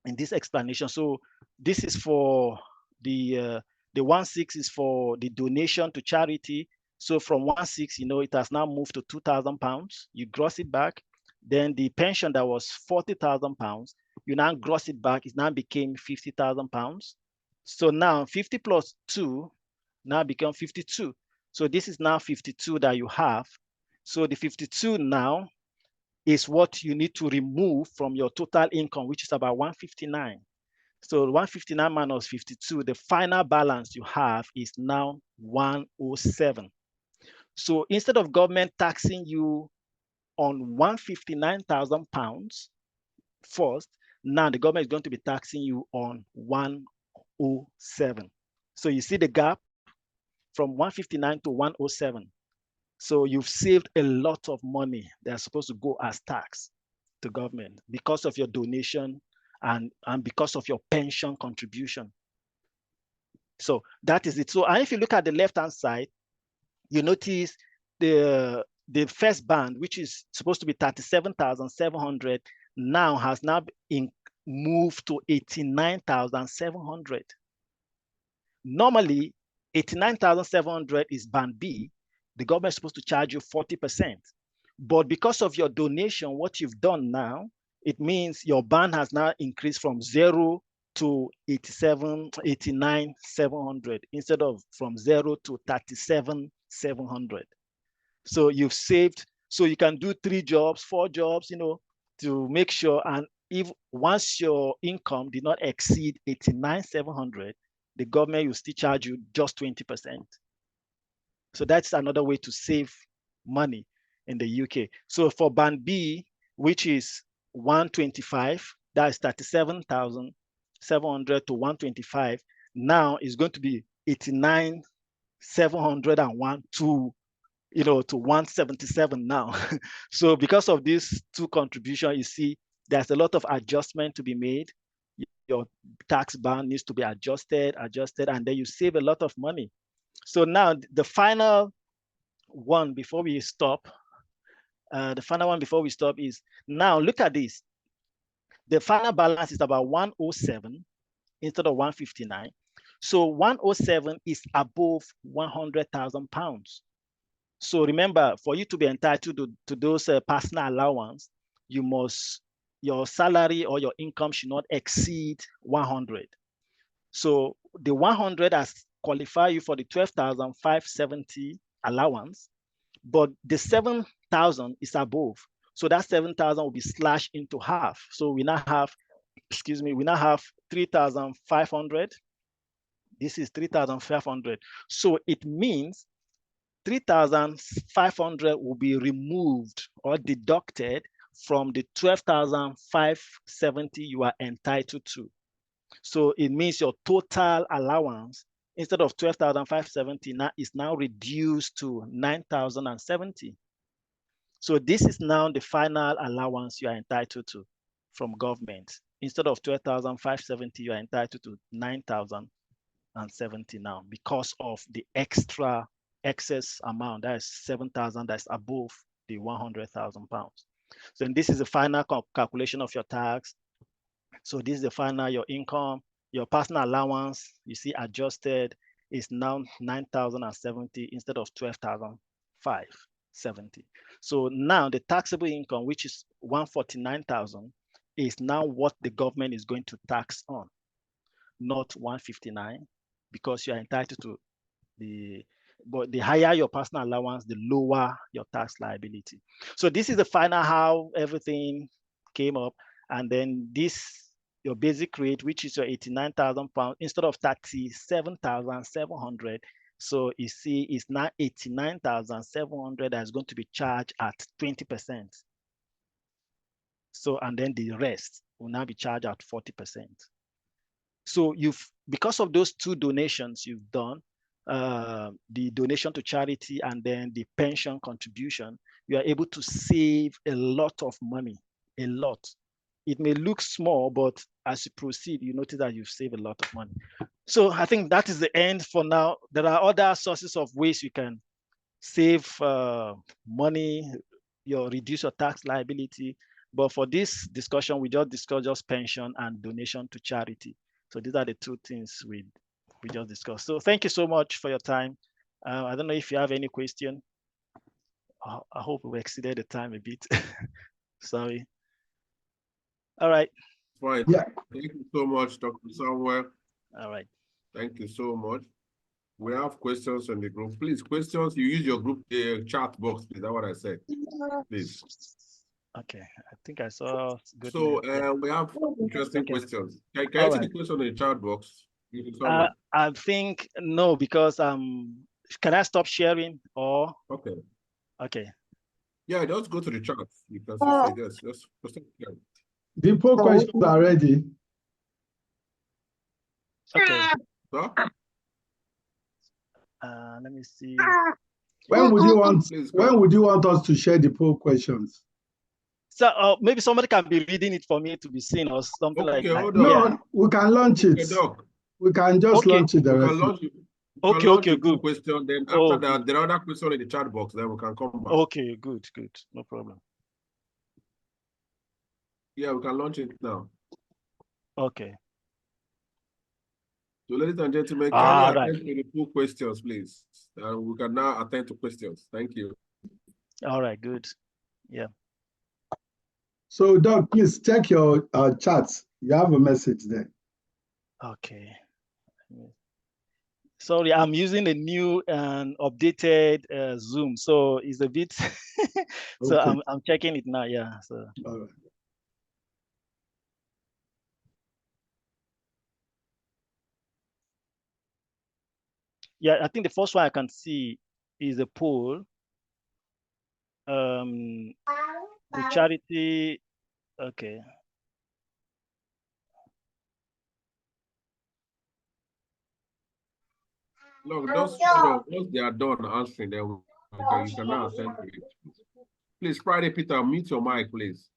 Speaker 2: in this explanation. So this is for the 1.6 is for the donation to charity. So from 1.6, it has now moved to £2,000. You gross it back. Then the pension that was £40,000, you now gross it back. It now became £50,000. So now 50 plus 2 now become 52. So this is now 52 that you have. So the 52 now is what you need to remove from your total income, which is about 159. So 159 minus 52, the final balance you have is now 107. So instead of government taxing you on £159,000 first, now the government is going to be taxing you on 107. So you see the gap from 159 to 107. So you've saved a lot of money that's supposed to go as tax to government because of your donation and because of your pension contribution. So that is it. So and if you look at the left-hand side, you notice the first band, which is supposed to be 37,700, now has moved to 89,700. Normally, 89,700 is band B. The government is supposed to charge you 40%. But because of your donation, what you've done now, it means your band has now increased from 0 to 89,700 instead of from 0 to 37,700. So you've saved, so you can do 3 jobs, 4 jobs, to make sure. And if once your income did not exceed 89,700, the government will still charge you just 20%. So that's another way to save money in the UK. So for band B, which is 125, that's 37,700 to 125, now is going to be 89,701 to 177 now. So because of these 2 contributions, you see there's a lot of adjustment to be made. Your tax band needs to be adjusted, and then you save a lot of money. So now the final one before we stop, is now look at this. The final balance is about 107 instead of 159. So 107 is above £100,000. So remember, for you to be entitled to those personal allowance, your salary or your income should not exceed 100. So the 100 has qualified you for the 12,570 allowance, but the 7,000 is above. So that 7,000 will be slashed into half. So we now have 3,500. This is 3,500. So it means 3,500 will be removed or deducted from the 12,570 you are entitled to. So it means your total allowance, instead of 12,570, is now reduced to 9,070. So this is now the final allowance you are entitled to from government. Instead of 12,570, you are entitled to 9,070 now because of the excess amount, that is 7,000, that's above the £100,000. So this is the final calculation of your tax. So this is the final, your income, your personal allowance, you see adjusted is now 9,070 instead of 12,570. So now the taxable income, which is 149,000, is now what the government is going to tax on, not 159, because you are entitled to but the higher your personal allowance, the lower your tax liability. So this is the final how everything came up. And then this, your basic rate, which is your £89,000 instead of 37,700. So you see, it's now 89,700 that's going to be charged at 20%. So, and then the rest will now be charged at 40%. So because of those two donations you've done, the donation to charity and then the pension contribution, you are able to save a lot of money, a lot. It may look small, but as you proceed, you notice that you've saved a lot of money. So I think that is the end for now. There are other sources of ways you can save money, reduce your tax liability. But for this discussion, we just discussed just pension and donation to charity. So these are the two things we just discussed. So thank you so much for your time. I don't know if you have any question. I hope we exceeded the time a bit. Sorry. All right.
Speaker 1: Fine.
Speaker 3: Yeah.
Speaker 1: Thank you so much, Dr. Samuel.
Speaker 2: All right.
Speaker 1: Thank you so much. We have questions on the group. Please, questions, you use your group chat box, please. That's what I said. Please.
Speaker 2: Okay. I think I saw good.
Speaker 1: So
Speaker 2: Yeah.
Speaker 1: we have interesting
Speaker 2: Okay.
Speaker 1: questions. Can you
Speaker 2: All
Speaker 1: see
Speaker 2: right.
Speaker 1: the question in the chat box? Samuel?
Speaker 2: I think no, because can I stop sharing or?
Speaker 1: Okay.
Speaker 2: Okay.
Speaker 1: Yeah, just go to the chat. You can see this. Just stop sharing.
Speaker 3: The poll questions are ready.
Speaker 2: Okay.
Speaker 1: So,
Speaker 2: Let me see.
Speaker 3: When would you want?
Speaker 1: please
Speaker 3: When
Speaker 1: come.
Speaker 3: would you want us to share the poll questions?
Speaker 2: So maybe somebody can be reading it for me to be seen or something like
Speaker 1: Okay,
Speaker 2: that.
Speaker 1: hold on.
Speaker 2: Yeah.
Speaker 3: No, we can launch it.
Speaker 1: Okay, Doc.
Speaker 3: We can just
Speaker 2: Okay.
Speaker 3: launch it
Speaker 1: We can
Speaker 3: directly.
Speaker 1: launch it.
Speaker 2: Okay,
Speaker 1: launch
Speaker 2: okay,
Speaker 1: the
Speaker 2: good.
Speaker 1: question. Then after
Speaker 2: Oh,
Speaker 1: that,
Speaker 2: good.
Speaker 1: there are other questions in the chat box. Then we can come back.
Speaker 2: Okay, good, good. No problem.
Speaker 1: Yeah, we can launch it now.
Speaker 2: Okay.
Speaker 1: So, ladies and gentlemen, can
Speaker 2: All
Speaker 1: you
Speaker 2: right.
Speaker 1: attend to the full questions, please? We can now attend to questions. Thank you.
Speaker 2: All right, good. Yeah.
Speaker 3: So, Doc, please check your chats. You have a message there.
Speaker 2: Okay. Sorry, I'm using a new and updated Zoom, so it's a bit. So
Speaker 3: Okay.
Speaker 2: I'm checking it now. Yeah. So.
Speaker 3: All right.
Speaker 2: Yeah, I think the first one I can see is a poll. The charity. Okay.
Speaker 1: Look, just hold on. Once they are done answering, then you can now attend to it. Please, Friday Peter, mute your mic, please.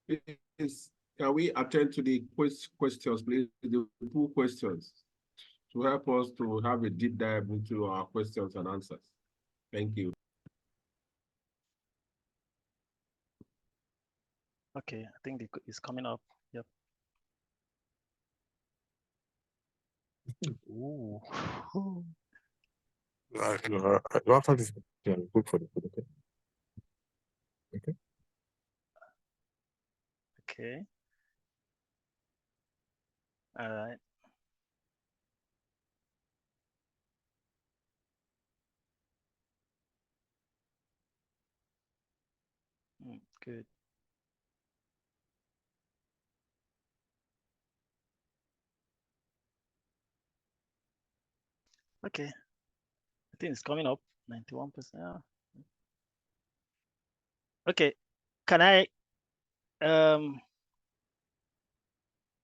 Speaker 1: Please, can we attend to the questions, please? The full questions to help us to have a deep dive into our questions and answers. Thank you.
Speaker 2: Okay, I think it's coming up. Yep. Ooh.
Speaker 5: After this, yeah, look for the food, okay? Okay.
Speaker 2: Okay. All right. Good. Okay. I think it's coming up. 91%. Okay. Can I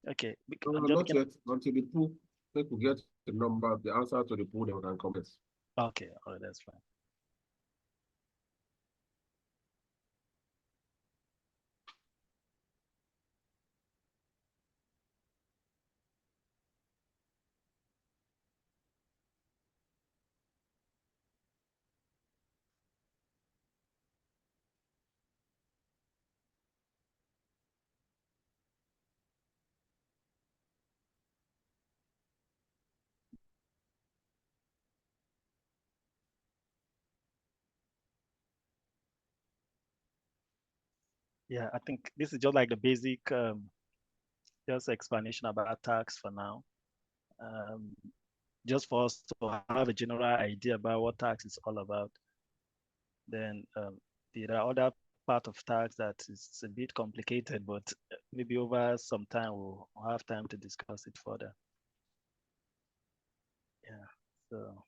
Speaker 2: okay, I'm just
Speaker 1: Not
Speaker 2: looking.
Speaker 1: yet. Until the pool, we get the number, the answer to the pool, then we can comment.
Speaker 2: Okay, all right, that's fine. Yeah, I think this is just like the basic just explanation about tax for now. Just for us to have a general idea about what tax is all about. Then there are other part of tax that is a bit complicated, but maybe over some time we'll have time to discuss it further. Yeah, so.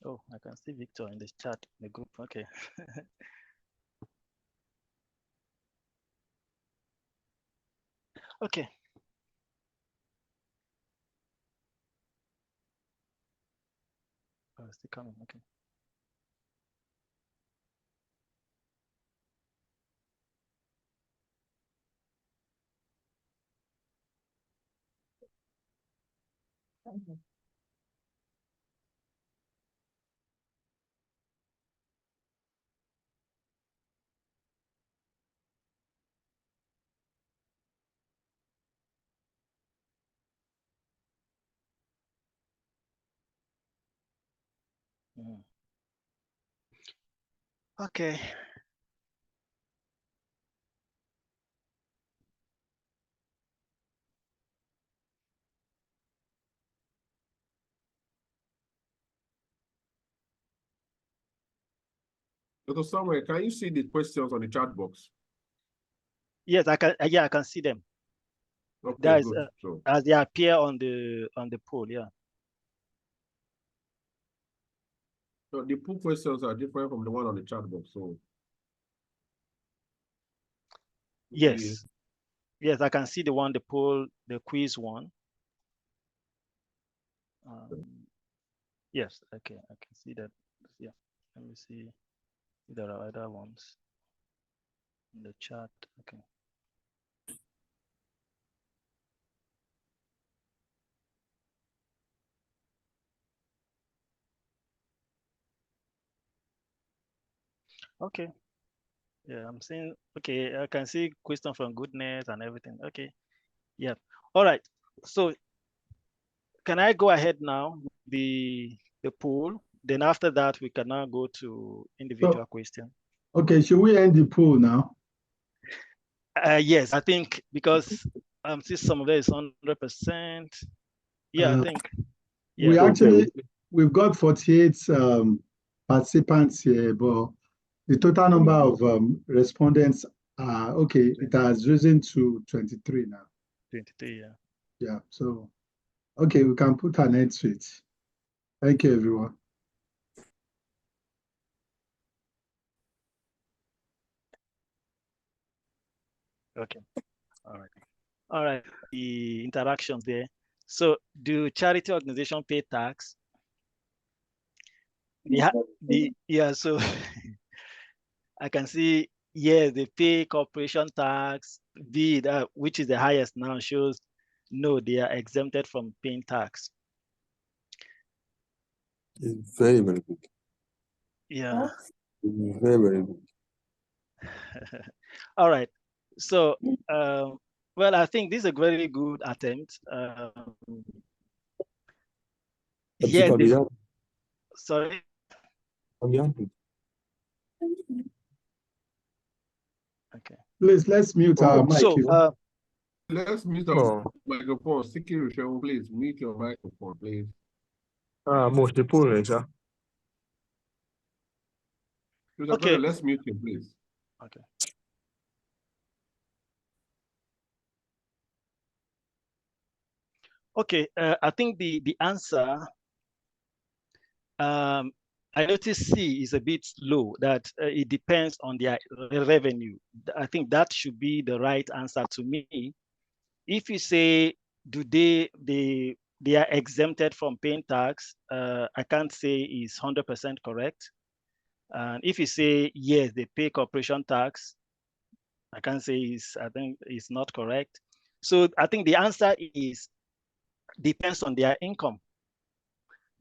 Speaker 2: Oh, I can see Victor in the chat, in the group. Okay. Okay. Oh, it's still coming. Okay. Mm. Okay.
Speaker 1: Dr. Samuel, can you see the questions on the chat box?
Speaker 2: Yes, I can. Yeah, I can see them.
Speaker 1: Okay,
Speaker 2: That is
Speaker 1: good. So,
Speaker 2: as they appear on the poll. Yeah.
Speaker 1: so the pool questions are different from the one on the chat box. So
Speaker 2: Yes. Yes, I can see the one, the poll, the quiz one. Yes. Okay, I can see that. Yeah. Let me see. There are other ones in the chat. Okay. Okay. Yeah, I'm seeing. Okay, I can see question from Goodness and everything. Okay. Yeah. All right. So can I go ahead now with the poll? Then after that, we can now go to individual question.
Speaker 3: Okay, should we end the poll now?
Speaker 2: Yes, I think because see some of it is 100%. Yeah, I think. Yeah.
Speaker 3: We actually, we've got 48 participants here, but the total number of respondents are, okay, it has risen to 23 now.
Speaker 2: 23, yeah.
Speaker 3: Yeah, so, okay, we can put an end to it. Thank you, everyone.
Speaker 2: Okay. All right. All right. The interactions there. So do charity organization pay tax? Yeah, so I can see, yes, they pay corporation tax. That which is the highest now shows no, they are exempted from paying tax.
Speaker 5: It's very, very good.
Speaker 2: Yeah.
Speaker 5: It's very, very good.
Speaker 2: All right. So, well, I think this is a very good attempt. Yeah, sorry. Okay.
Speaker 3: Please, let's mute our mic.
Speaker 2: So,
Speaker 1: let's mute our microphone. Security, please mute your microphone, please.
Speaker 5: Most important, sir.
Speaker 2: Okay.
Speaker 1: Let's mute him, please.
Speaker 2: Okay. Okay, I think the answer, I notice C is a bit low, that it depends on their revenue. I think that should be the right answer to me. If you say, they are exempted from paying tax, I can't say is 100% correct. And if you say, yes, they pay corporation tax, I can't say I think it's not correct. So I think the answer is depends on their income,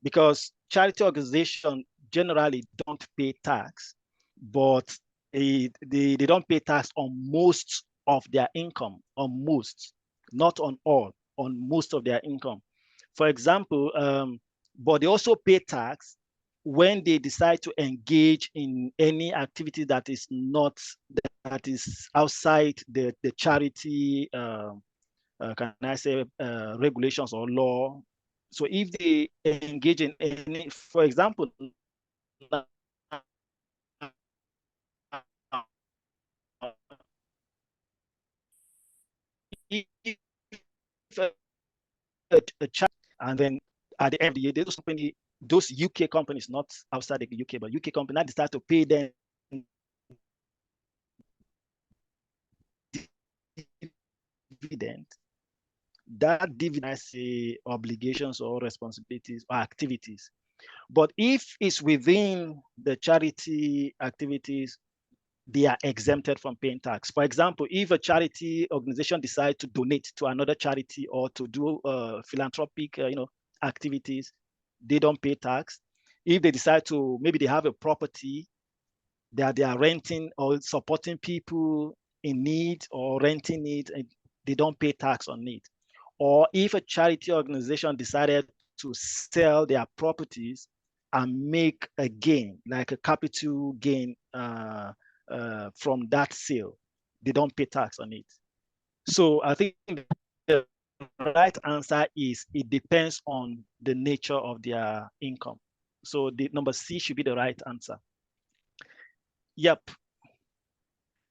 Speaker 2: because charity organizations generally don't pay tax, but they don't pay tax on most of their income, on most, not on all, on most of their income. For example, but they also pay tax when they decide to engage in any activity that is not, that is outside the charity, can I say, regulations or law. So if they engage in any, for example, if a child, and then at the end of the year, they just open those UK companies, not outside the UK, but UK companies, now decide to pay them dividend, that dividend has obligations or responsibilities or activities. But if it's within the charity activities, they are exempted from paying tax. For example, if a charity organization decides to donate to another charity or to do philanthropic activities, they don't pay tax. If they decide to, maybe they have a property that they are renting or supporting people in need or renting it, and they don't pay tax on it. Or if a charity organization decided to sell their properties and make a gain, like a capital gain from that sale, they don't pay tax on it. So I think the right answer is it depends on the nature of their income. So the number C should be the right answer. Yep.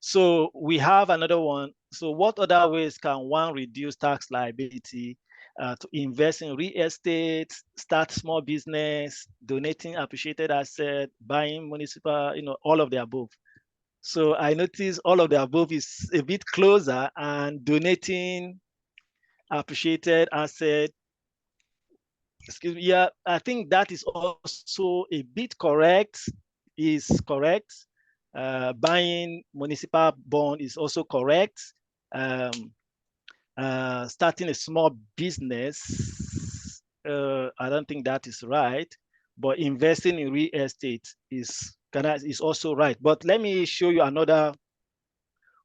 Speaker 2: So we have another one. So what other ways can one reduce tax liability? To invest in real estate, start small business, donating appreciated asset, buying municipal, all of the above. So I notice all of the above is a bit closer, and donating appreciated asset, excuse me, yeah, I think that is also a bit correct, is correct. Buying municipal bond is also correct. Starting a small business, I don't think that is right, but investing in real estate is also right. But let me show you another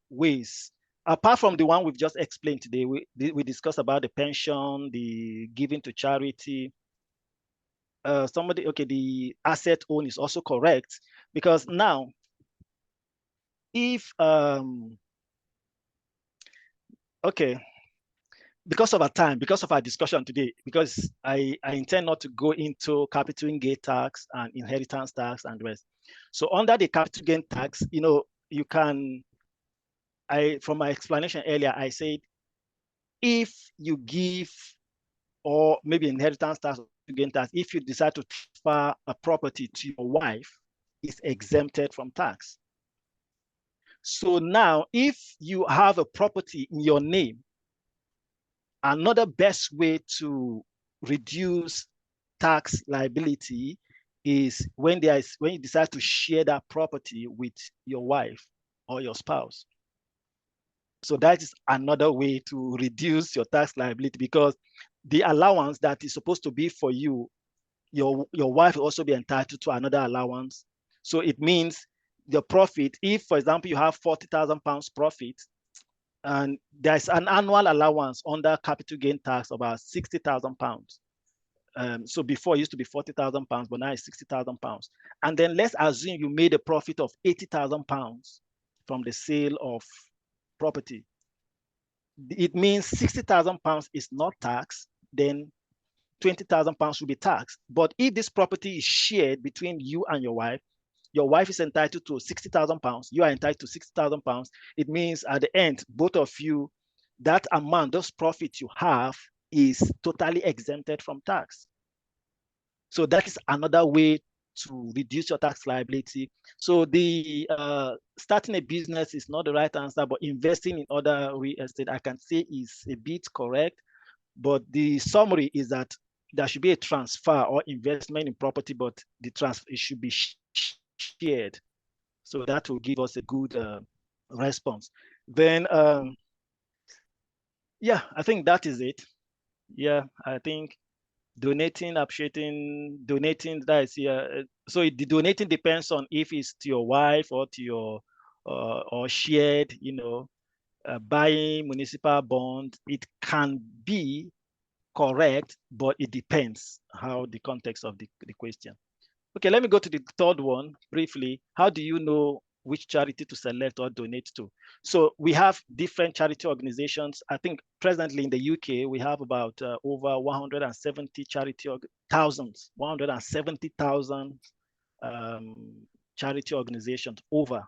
Speaker 2: ways. Apart from the one we've just explained today, we discussed about the pension, the giving to charity. The asset own is also correct, because now, if because of our time, because of our discussion today, because I intend not to go into capital gain tax and inheritance tax and the rest. So under the capital gain tax, you can, from my explanation earlier, I said, if you give, or maybe inheritance tax or gain tax, if you decide to transfer a property to your wife, it's exempted from tax. So now, if you have a property in your name, another best way to reduce tax liability is when you decide to share that property with your wife or your spouse. So that is another way to reduce your tax liability, because the allowance that is supposed to be for you, your wife will also be entitled to another allowance. So it means the profit, if, for example, you have 40,000 pounds profit, and there's an annual allowance under capital gain tax about 60,000 pounds. So before it used to be 40,000 pounds, but now it's 60,000 pounds. And then let's assume you made a profit of 80,000 pounds from the sale of property. It means 60,000 pounds is not taxed, then 20,000 pounds will be taxed. But if this property is shared between you and your wife is entitled to 60,000 pounds, you are entitled to 60,000 pounds. It means at the end, both of you, that amount, those profits you have, is totally exempted from tax. So that is another way to reduce your tax liability. So the starting a business is not the right answer, but investing in other real estate, I can say, is a bit correct. But the summary is that there should be a transfer or investment in property, but the transfer, it should be shared. So that will give us a good response. Then, yeah, I think that is it. Yeah, I think donating, appreciating, donating, that is, yeah. So the donating depends on if it's to your wife or to your, or shared, buying municipal bond. It can be correct, but it depends how the context of the question. Okay, let me go to the third one briefly. How do you know which charity to select or donate to? So we have different charity organizations. I think presently in the UK, we have about over 170 170,000 charity organizations over.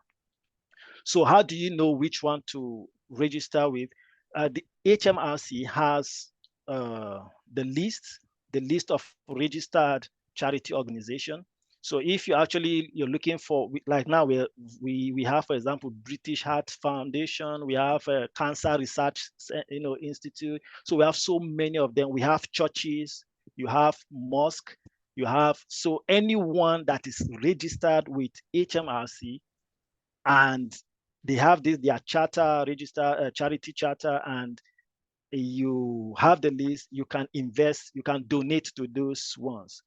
Speaker 2: So how do you know which one to register with? The HMRC has the list of registered charity organization. So if you're looking for, like now we have, for example, British Heart Foundation, we have a Cancer Research Institute. So we have so many of them. We have churches, you have mosque, you have, so anyone that is registered with HMRC and they have their charter, register charity charter, and you have the list, you can invest, you can donate to those ones.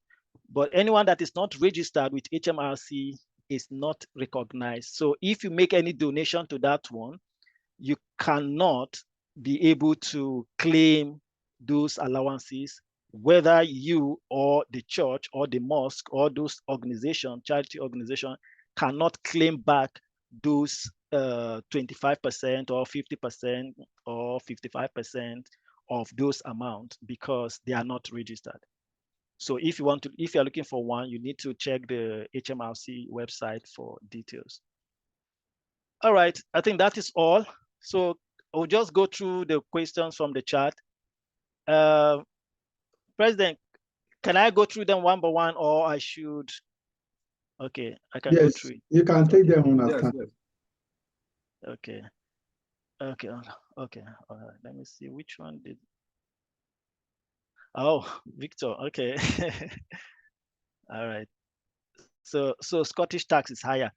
Speaker 2: But anyone that is not registered with HMRC is not recognized. So if you make any donation to that one, you cannot be able to claim those allowances, whether you or the church or the mosque or those organizations, charity organization, cannot claim back those 25% or 50% or 55% of those amounts because they are not registered. So if you're looking for one, you need to check the HMRC website for details. All right, I think that is all. So I'll just go through the questions from the chat. President, can I go through them one by one, or I should? Okay, I can go through it.
Speaker 3: You can take them on after.
Speaker 1: Yes.
Speaker 2: Okay. Okay. All right. Let me see which one did. Oh, Victor. Okay. All right. So Scottish tax is higher.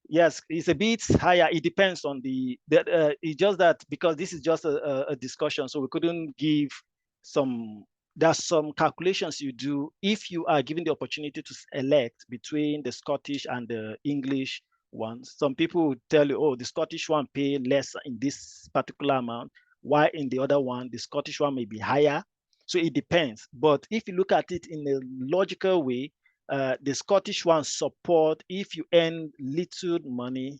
Speaker 2: Yes, it's a bit higher. It depends on it's just that because this is just a discussion, so we couldn't give there's some calculations you do if you are given the opportunity to select between the Scottish and the English ones. Some people would tell you, oh, the Scottish one pay less in this particular amount, while in the other one, the Scottish one may be higher. So it depends. But if you look at it in a logical way, the Scottish one support, if you earn little money,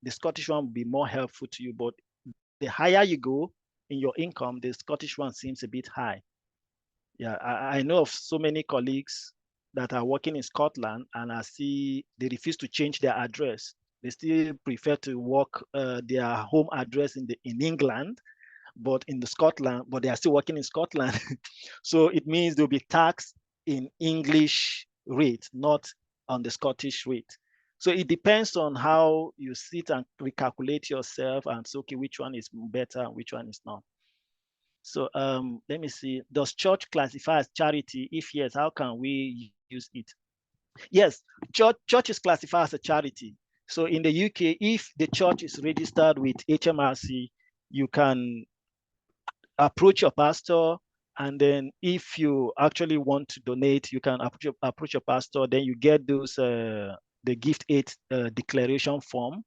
Speaker 2: the Scottish one will be more helpful to you. But the higher you go in your income, the Scottish one seems a bit high. Yeah, I know of so many colleagues that are working in Scotland, and I see they refuse to change their address. They still prefer to work their home address in England, but in Scotland, but they are still working in Scotland. So it means they'll be taxed in English rate, not on the Scottish rate. So it depends on how you sit and recalculate yourself and say, okay, which one is better and which one is not. So let me see. Does church classify as charity? If yes, how can we use it? Yes, church is classified as a charity. So in the UK, if the church is registered with HMRC, you can approach your pastor, and then if you actually want to donate, you can approach your pastor. Then you get those the gift aid declaration form.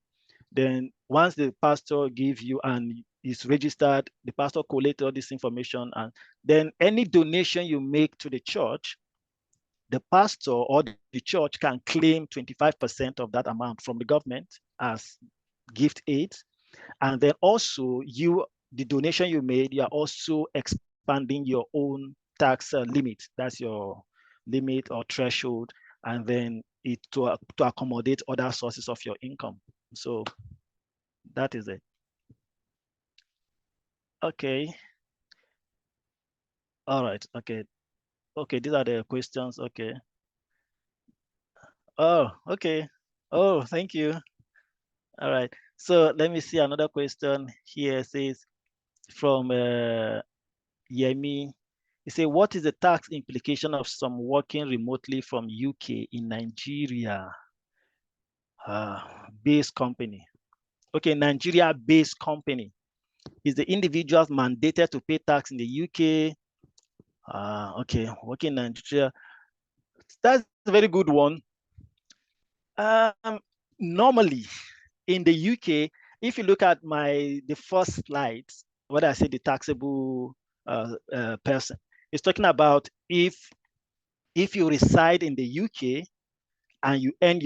Speaker 2: Then once the pastor gives you and is registered, the pastor collates all this information, and then any donation you make to the church, the pastor or the church can claim 25% of that amount from the government as gift aid. And then also the donation you made, you are also expanding your own tax limit. That's your limit or threshold, and then it to accommodate other sources of your income. So that is it. Okay. All right. Okay. Okay. These are the questions. Okay. Oh, okay. Oh, thank you. All right. So let me see another question here. It says from Yemi. He said, what is the tax implication of some working remotely from UK in Nigeria based company? Okay, Nigeria-based company. Is the individuals mandated to pay tax in the UK? Okay, working in Nigeria. That's a very good one. Normally, in the UK, if you look at the first slides, what I say the taxable person, it's talking about if you reside in the UK and you earn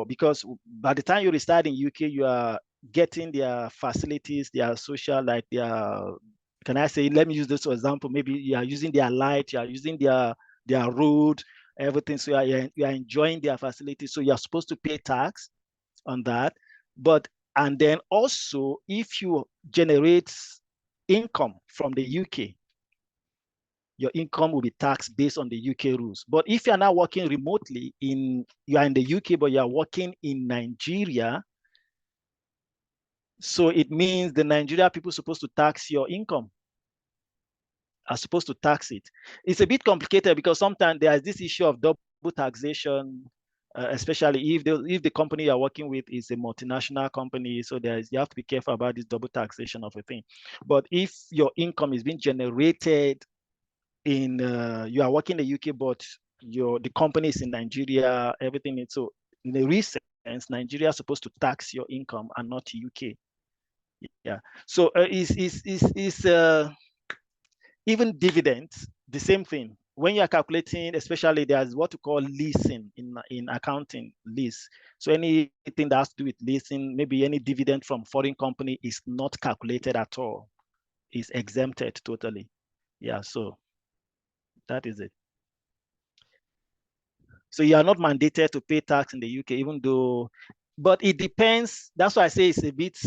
Speaker 2: because by the time you reside in UK, you are getting their facilities, their social, like can I say, let me use this for example, maybe you are using their light, you are using their road, everything. So you are enjoying their facilities. So you're supposed to pay tax on that. And then also, if you generate income from the UK, your income will be taxed based on the UK rules. But if you're now working remotely you are in the UK, but you're working in Nigeria, so it means the Nigeria people are supposed to tax your income, are supposed to tax it. It's a bit complicated because sometimes there's this issue of double taxation, especially if the company you're working with is a multinational company. So you have to be careful about this double taxation of a thing. But if your income is being generated in, you are working in the UK, but the company is in Nigeria, everything is, so in the real sense, Nigeria is supposed to tax your income and not UK. Yeah. So even dividends, the same thing. When you are calculating, especially there's what we call leasing in accounting, lease. So anything that has to do with leasing, maybe any dividend from foreign company is not calculated at all, is exempted totally. Yeah, so that is it. So you are not mandated to pay tax in the UK, even though, but it depends. That's why I say it's a bit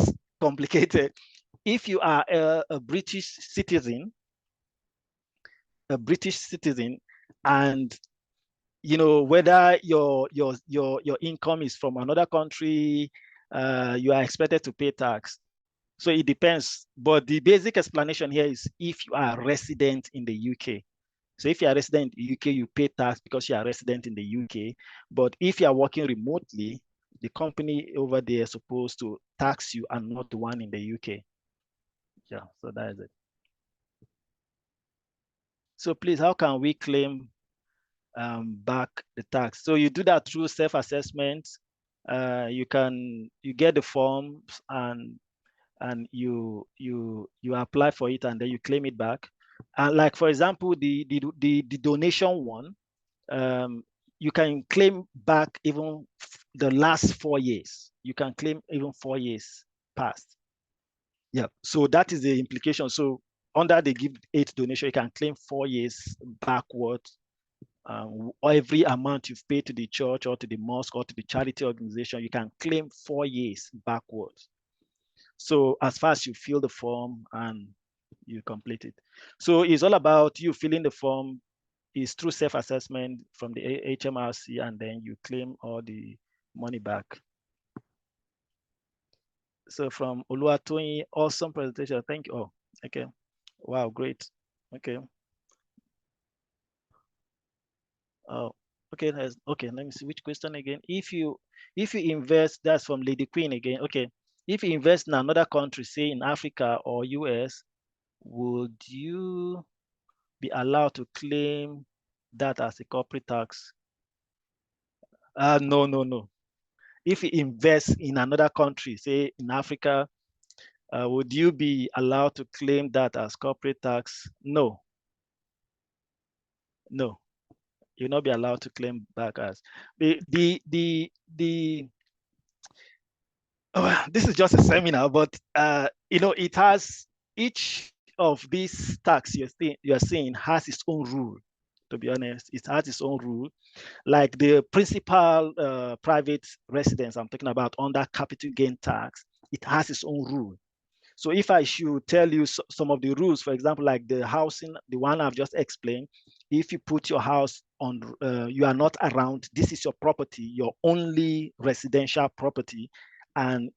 Speaker 2: complicated. If you are a British citizen, and whether your income is from another country, you are expected to pay tax. So it depends. But the basic explanation here is if you are resident in the UK. So if you are resident in the UK, you pay tax because you are resident in the UK. But if you are working remotely, the company over there is supposed to tax you and not the one in the UK. Yeah, so that is it. So please, how can we claim back the tax? So you do that through self-assessment. You get the forms and you apply for it and then you claim it back. And like for example, the donation one, you can claim back even the last 4 years. You can claim even 4 years past. Yeah, so that is the implication. So under the give 8 donation, you can claim 4 years backwards. Every amount you've paid to the church or to the mosque or to the charity organization, you can claim 4 years backwards. So as far as you fill the form and you complete it. So it's all about you filling the form. Is through self-assessment from the HMRC, and then you claim all the money back. So from Oluwatoyin, awesome presentation. Thank you. Oh, okay. Wow, great. Okay. Oh, okay. Okay, let me see which question again. If you invest, that's from Lady Queen again. Okay. If you invest in another country, say in Africa or US, would you be allowed to claim that as a corporate tax? No. If you invest in another country, say in Africa, would you be allowed to claim that as corporate tax? No. You'll not be allowed to claim back as this is just a seminar, but it has, each of these tax you're seeing has its own rule. To be honest, it has its own rule. Like the principal private residence I'm talking about under capital gain tax, it has its own rule. So if I should tell you some of the rules, for example, like the housing, the one I've just explained, if you put your house on, you are not around, this is your property, your only residential property, and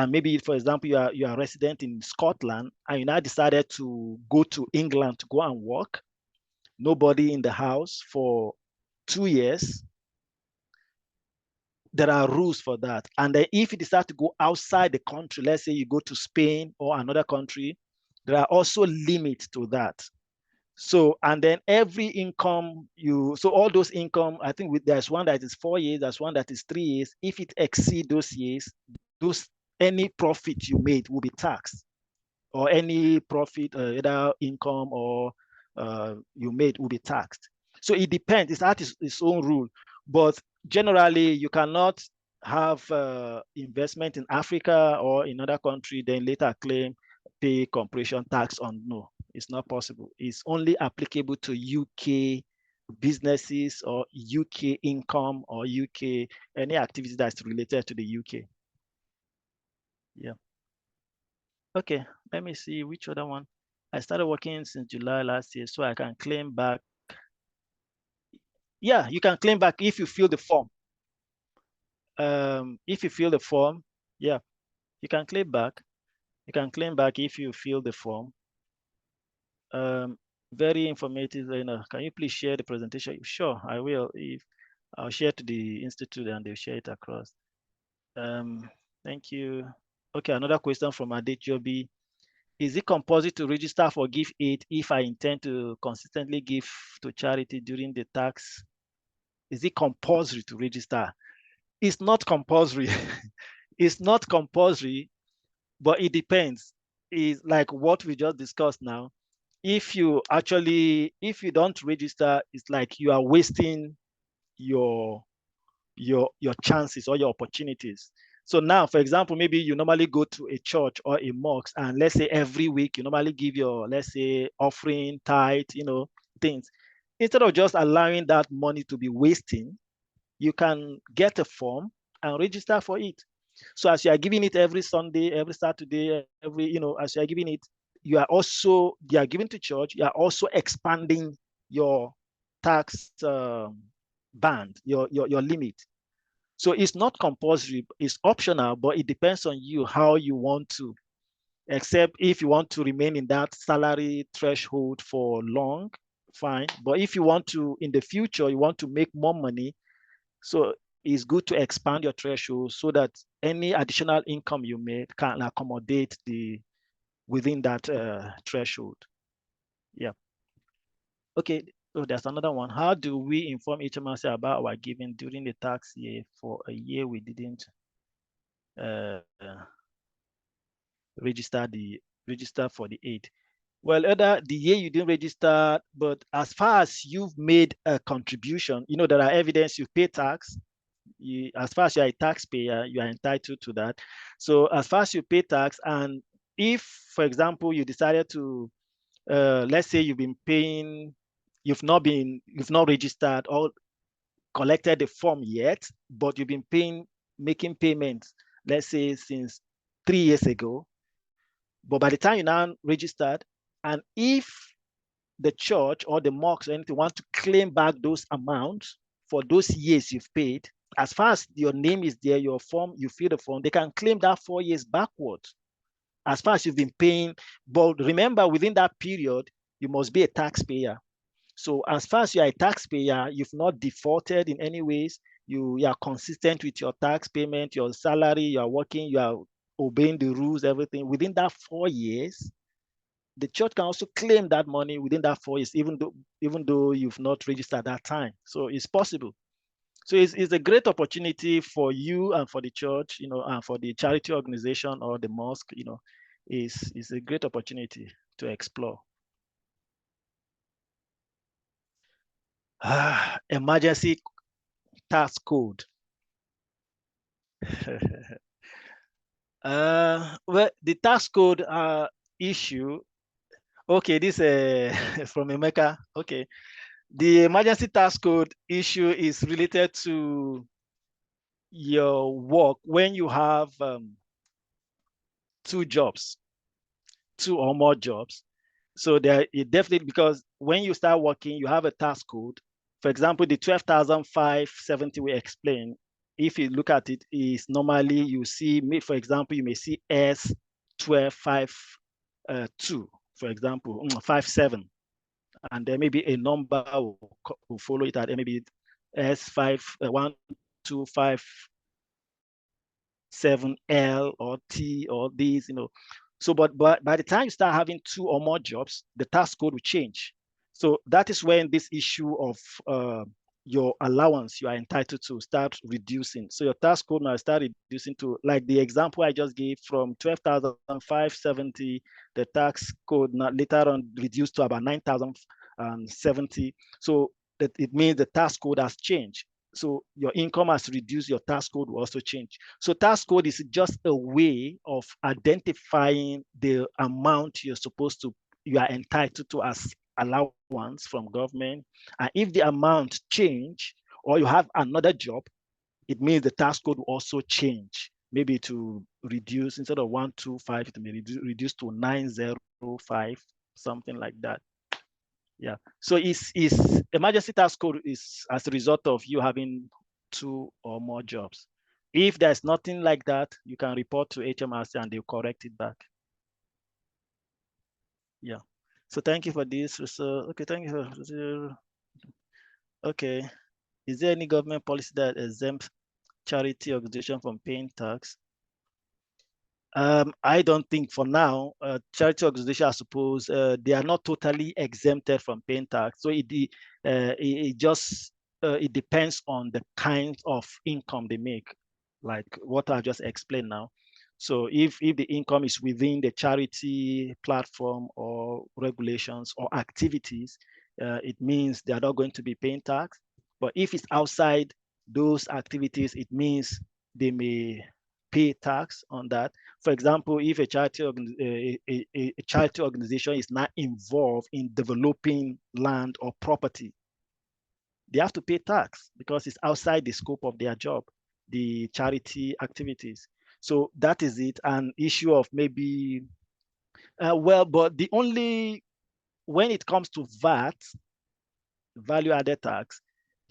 Speaker 2: maybe, for example, you are a resident in Scotland, and you now decided to go to England to go and work, nobody in the house for 2 years, there are rules for that. And then if you decide to go outside the country, let's say you go to Spain or another country, there are also limits to that. So, and then every income so all those income, I think there's one that is 4 years, there's one that is 3 years. If it exceeds those years, any profit you made will be taxed, or any profit, either income or you made will be taxed. So it depends, it's at its own rule. But generally, you cannot have investment in Africa or in another country, then later pay corporation tax on. No, it's not possible. It's only applicable to UK businesses or UK income or UK, any activity that's related to the UK. Yeah. Okay, let me see which other one. I started working since July last year, so I can claim back. Yeah, you can claim back if you fill the form. If you fill the form, yeah, you can claim back. You can claim back if you fill the form. Very informative. Can you please share the presentation? Sure, I will. If I'll share to the institute and they'll share it across. Thank you. Okay, another question from Adejobi. Is it compulsory to register for Give Aid if I intend to consistently give to charity during the tax? Is it compulsory to register? It's not compulsory. It's not compulsory, but it depends. It's like what we just discussed now. If you don't register, it's like you are wasting your chances or your opportunities. So now, for example, maybe you normally go to a church or a mosque, and let's say every week you normally give your, let's say, offering, tithe, things. Instead of just allowing that money to be wasting, you can get a form and register for it. So as you are giving it every Sunday, every Saturday, as you are giving it, you are giving to church, you are also expanding your tax band, your limit. So it's not compulsory, it's optional, but it depends on you how you want to, except if you want to remain in that salary threshold for long, fine. But if you want to, in the future, you want to make more money, so it's good to expand your threshold so that any additional income you make can accommodate within that threshold. Yeah. Okay. So there's another one. How do we inform HMRC about our giving during the tax year for a year we didn't register for the aid? Well, either the year you didn't register, but as far as you've made a contribution, there are evidence you pay tax. As far as you're a taxpayer, you are entitled to that. So as far as you pay tax, and if, for example, you decided to, let's say you've been paying, you've not registered or collected the form yet, but you've been making payments, let's say since 3 years ago. But by the time you now registered, and if the church or the mosque or anything want to claim back those amounts for those years you've paid, as far as your name is there, your form, you fill the form, they can claim that 4 years backwards as far as you've been paying. But remember, within that period, you must be a taxpayer. So as far as you're a taxpayer, you've not defaulted in any ways, you are consistent with your tax payment, your salary, you are working, you are obeying the rules, everything. Within that 4 years, the church can also claim that money within that 4 years, even though you've not registered that time. So it's possible. So it's a great opportunity for you and for the church, and for the charity organization or the mosque, is a great opportunity to explore. Emergency tax code. Well, the tax code issue. Okay, this from Emeka. Okay, the emergency tax code issue is related to your work when you have 2 jobs, 2 or more jobs. So it definitely, because when you start working, you have a tax code. For example, the 12,570 we explained, if you look at it, is normally you see, for example, you may see S125 for example, 57, and there may be a number will follow it at maybe S125.7L or T or these, So, but by the time you start having 2 or more jobs, the tax code will change. So that is when this issue of your allowance you are entitled to start reducing. So your tax code now start reducing to, like the example I just gave, from 12,570, the tax code now later on reduced to about 9,070. So that it means the tax code has changed. So your income has reduced, your tax code will also change. So tax code is just a way of identifying the amount you are entitled to as allowance from government. And if the amount change or you have another job, it means the tax code will also change. Maybe to reduce, instead of 125, it may reduce to 905. something like that. Yeah. So is emergency tax code is as a result of you having 2 or more jobs. If there's nothing like that, you can report to HMRC and they'll correct it back. Yeah. So thank you for this. So okay, thank you for okay. Is there any government policy that exempts charity organization from paying tax? I don't think for now, charity organizations, I suppose, they are not totally exempted from paying tax. So it just it depends on the kind of income they make, like what I just explained now. So if the income is within the charity platform or regulations or activities, it means they are not going to be paying tax. But if it's outside those activities, it means they may pay tax on that. For example, if a charity organization is not involved in developing land or property, they have to pay tax because it's outside the scope of their job, the charity activities. So that is it. An issue of maybe, but the only, when it comes to VAT, value added tax,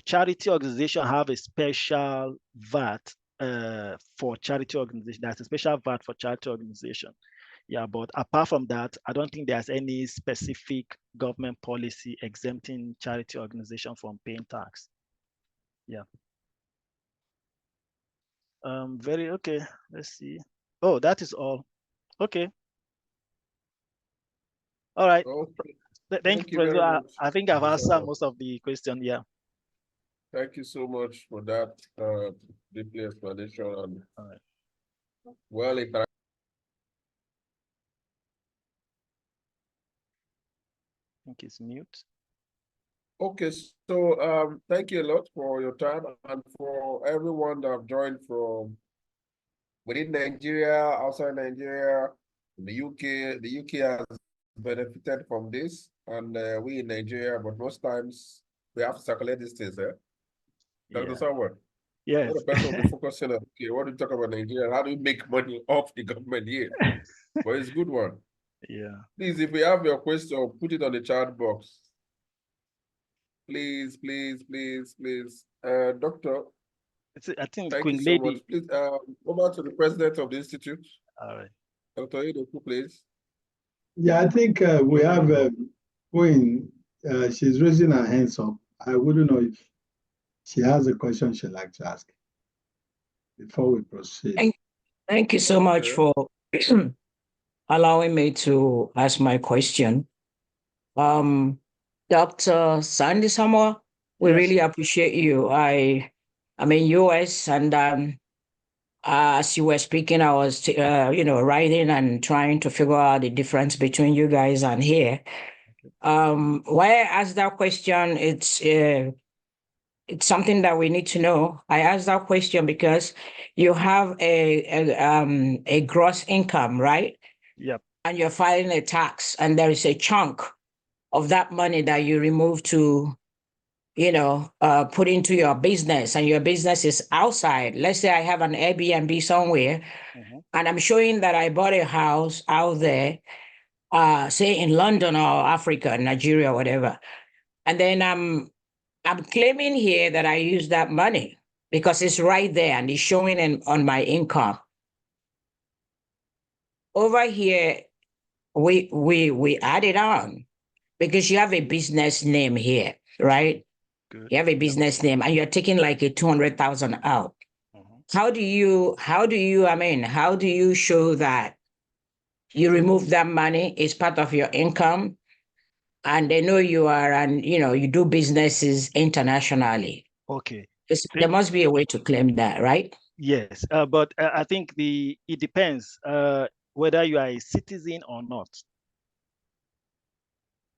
Speaker 2: charity organization have a special VAT for charity organization. That's a special VAT for charity organization. Yeah, but apart from that, I don't think there's any specific government policy exempting charity organization from paying tax. Yeah. Very okay. Let's see. Oh, that is all. Okay. All right.
Speaker 1: Okay.
Speaker 2: Thank you,
Speaker 1: very
Speaker 2: President.
Speaker 1: much.
Speaker 2: I think I've answered most of the question. Yeah.
Speaker 1: Thank you so much for that deep explanation and well interacted.
Speaker 2: I think it's mute.
Speaker 1: Okay, so thank you a lot for your time and for everyone that have joined from within Nigeria, outside Nigeria, the UK. The UK has benefited from this, and we in Nigeria, but most times we have to circulate these things, eh? Dr. Samuel.
Speaker 2: Yes.
Speaker 1: The person will be focusing on, okay, what do you talk about Nigeria? How do we make money off the government here? But it's a good one.
Speaker 2: Yeah.
Speaker 1: Please, if you have your question, put it on the chat box. Please, please, please, please. Doctor,
Speaker 2: I think
Speaker 1: thank
Speaker 2: Queen
Speaker 1: you so
Speaker 2: Lady.
Speaker 1: much. Please, over to the president of the institute.
Speaker 2: All right.
Speaker 1: Dr. Edoku, please.
Speaker 3: Yeah, I think we have Queen. She's raising her hands up. I wouldn't know if she has a question she'd like to ask before we proceed.
Speaker 6: Thank you so much for allowing me to ask my question. Dr. Sandy Samuel, we really appreciate you. I'm in US, and as you were speaking, I was writing and trying to figure out the difference between you guys and here. Why I asked that question, it's something that we need to know. I asked that question because you have a gross income, right?
Speaker 2: Yep.
Speaker 6: And you're filing a tax, and there is a chunk of that money that you remove to, put into your business, and your business is outside. Let's say I have an Airbnb somewhere, and I'm showing that I bought a house out there, say in London or Africa, Nigeria, whatever. And then I'm claiming here that I use that money because it's right there and it's showing on my income. Over here, we add it on because you have a business name here, right?
Speaker 2: Good.
Speaker 6: You have a business name and you're taking like a 200,000 out. How do you show that you remove that money is part of your income, and they know you are, and you do businesses internationally?
Speaker 2: Okay.
Speaker 6: There must be a way to claim that, right?
Speaker 2: Yes, but I think it depends whether you are a citizen or not.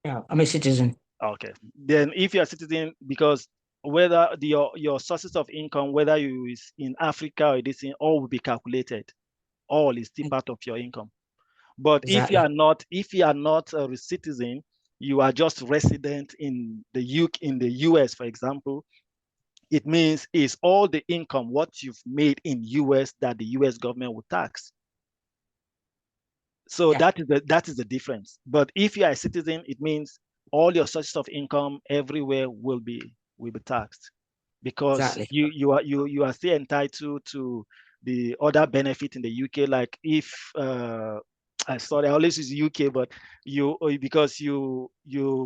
Speaker 6: Yeah, I'm a citizen.
Speaker 2: Okay. Then if you're a citizen, because whether your sources of income, whether you is in Africa or this thing, all will be calculated. All is still part of your income. But
Speaker 6: Exactly.
Speaker 2: if you are not a citizen, you are just resident in the US, for example, it means it's all the income, what you've made in US, that the US government will tax. So
Speaker 6: Yeah.
Speaker 2: that is the difference. But if you are a citizen, it means all your sources of income everywhere will be taxed, because
Speaker 6: Exactly.
Speaker 2: you are still entitled to the other benefit in the UK. Like if sorry, I always use UK, but because you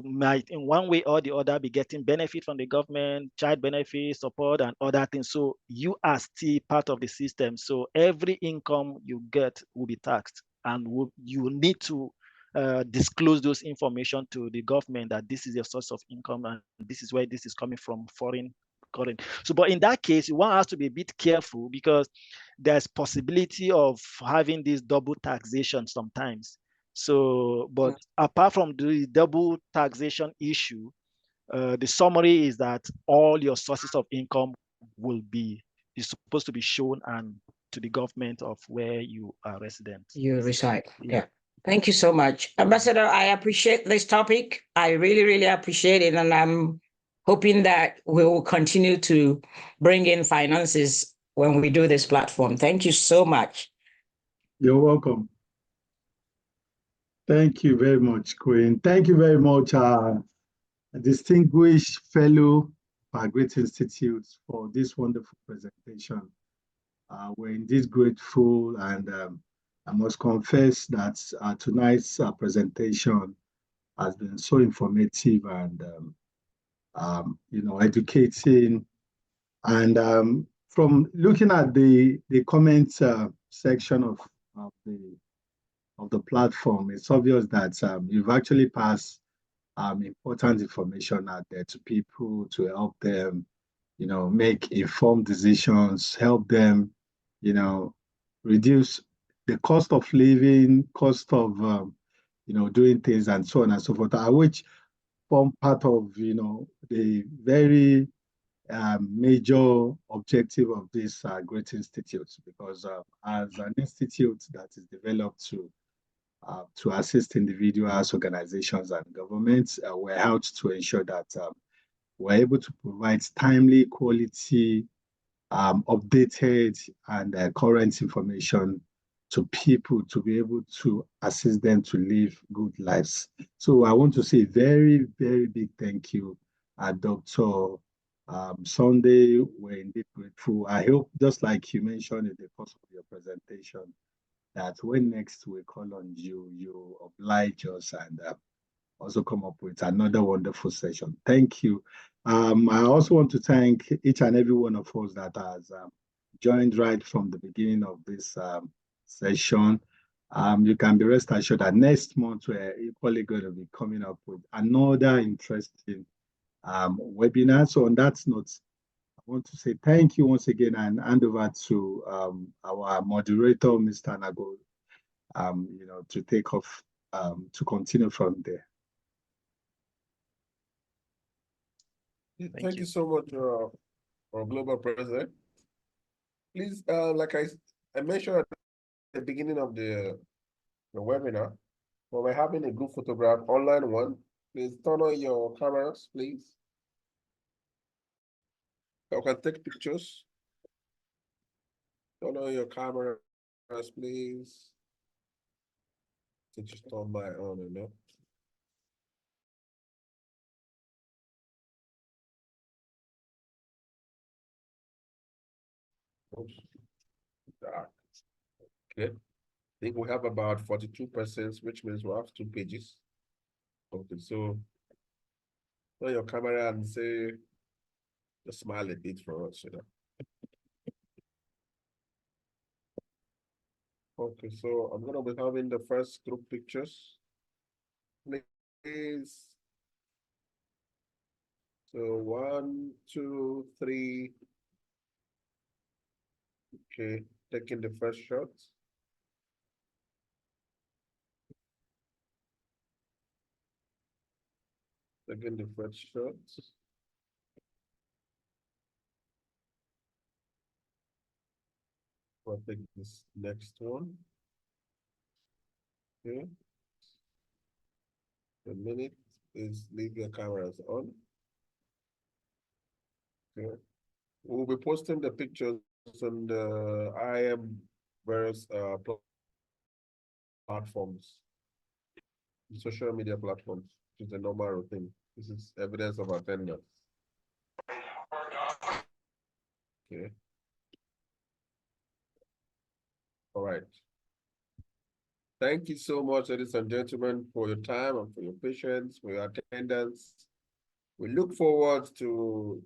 Speaker 2: might in one way or the other be getting benefit from the government, child benefit, support, and other things. So you are still part of the system. So every income you get will be taxed, and you need to disclose those information to the government that this is your source of income and this is where this is coming from, foreign current. So, but in that case, one has to be a bit careful, because there's possibility of having this double taxation sometimes. So, but apart from the double taxation issue, the summary is that all your sources of income is supposed to be shown and to the government of where you are resident.
Speaker 6: You reside.
Speaker 2: Yeah.
Speaker 6: Yeah. Thank you so much. Ambassador, I appreciate this topic. I really, really appreciate it. And I'm hoping that we will continue to bring in finances when we do this platform. Thank you so much.
Speaker 3: You're welcome. Thank you very much, Queen. Thank you very much, distinguished fellow our Great Institute, for this wonderful presentation. We're indeed grateful, and I must confess that tonight's presentation has been so informative and educating. And from looking at the comments section of the platform, it's obvious that you've actually passed important information out there to people to help them, make informed decisions, help them, reduce the cost of living, cost of, doing things, and so on and so forth, which form part of, the very major objective of this great institute, because as an institute that is developed to assist individuals, organizations, and governments, we're out to ensure that we're able to provide timely, quality, updated, and current information to people to be able to assist them to live good lives. So I want to say a very, very big thank you, Dr. Sunday. We're indeed grateful. I hope, just like you mentioned in the course of your presentation, that when next we call on you, you oblige us and also come up with another wonderful session. Thank you. I also want to thank each and every one of us that has joined right from the beginning of this session. You can be rest assured that next month we're equally going to be coming up with another interesting webinar. So on that note, I want to say thank you once again and hand over to our moderator, Mr. Nago, to take off, to continue from there.
Speaker 1: Thank you so much, our global president. Please, like I mentioned at the beginning of the webinar, when we're having a group photograph, online one, please turn on your cameras, please. You can take pictures. Turn on your cameras, please. To just turn my own, Oops. Okay. I think we have about 42%, which means we have 2 pages. Okay, so on your camera and say, just smile a bit for us, Okay, so I'm gonna be having the first group pictures. Please. So 1, 2, 3. Okay, taking the first shot. Taking the first shot. I'll take this next one. Okay. A minute, please leave your cameras on. Okay. We'll be posting the pictures on the IIM various platforms, social media platforms, which is a normal thing. This is evidence of attendance. Okay. All right. Thank you so much, ladies and gentlemen, for your time and for your patience, for your attendance. We look forward to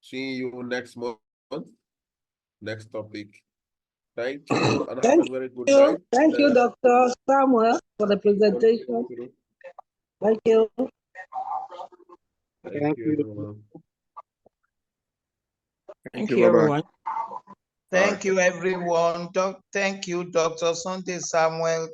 Speaker 1: seeing you next month. Next topic. Thank you and have a very good night.
Speaker 4: Thank you, Dr. Samuel, for the presentation. Thank you.
Speaker 1: Thank you, everyone.
Speaker 6: Thank you, everyone.
Speaker 7: Thank you, everyone. Thank you, Dr. Sunday Samuel.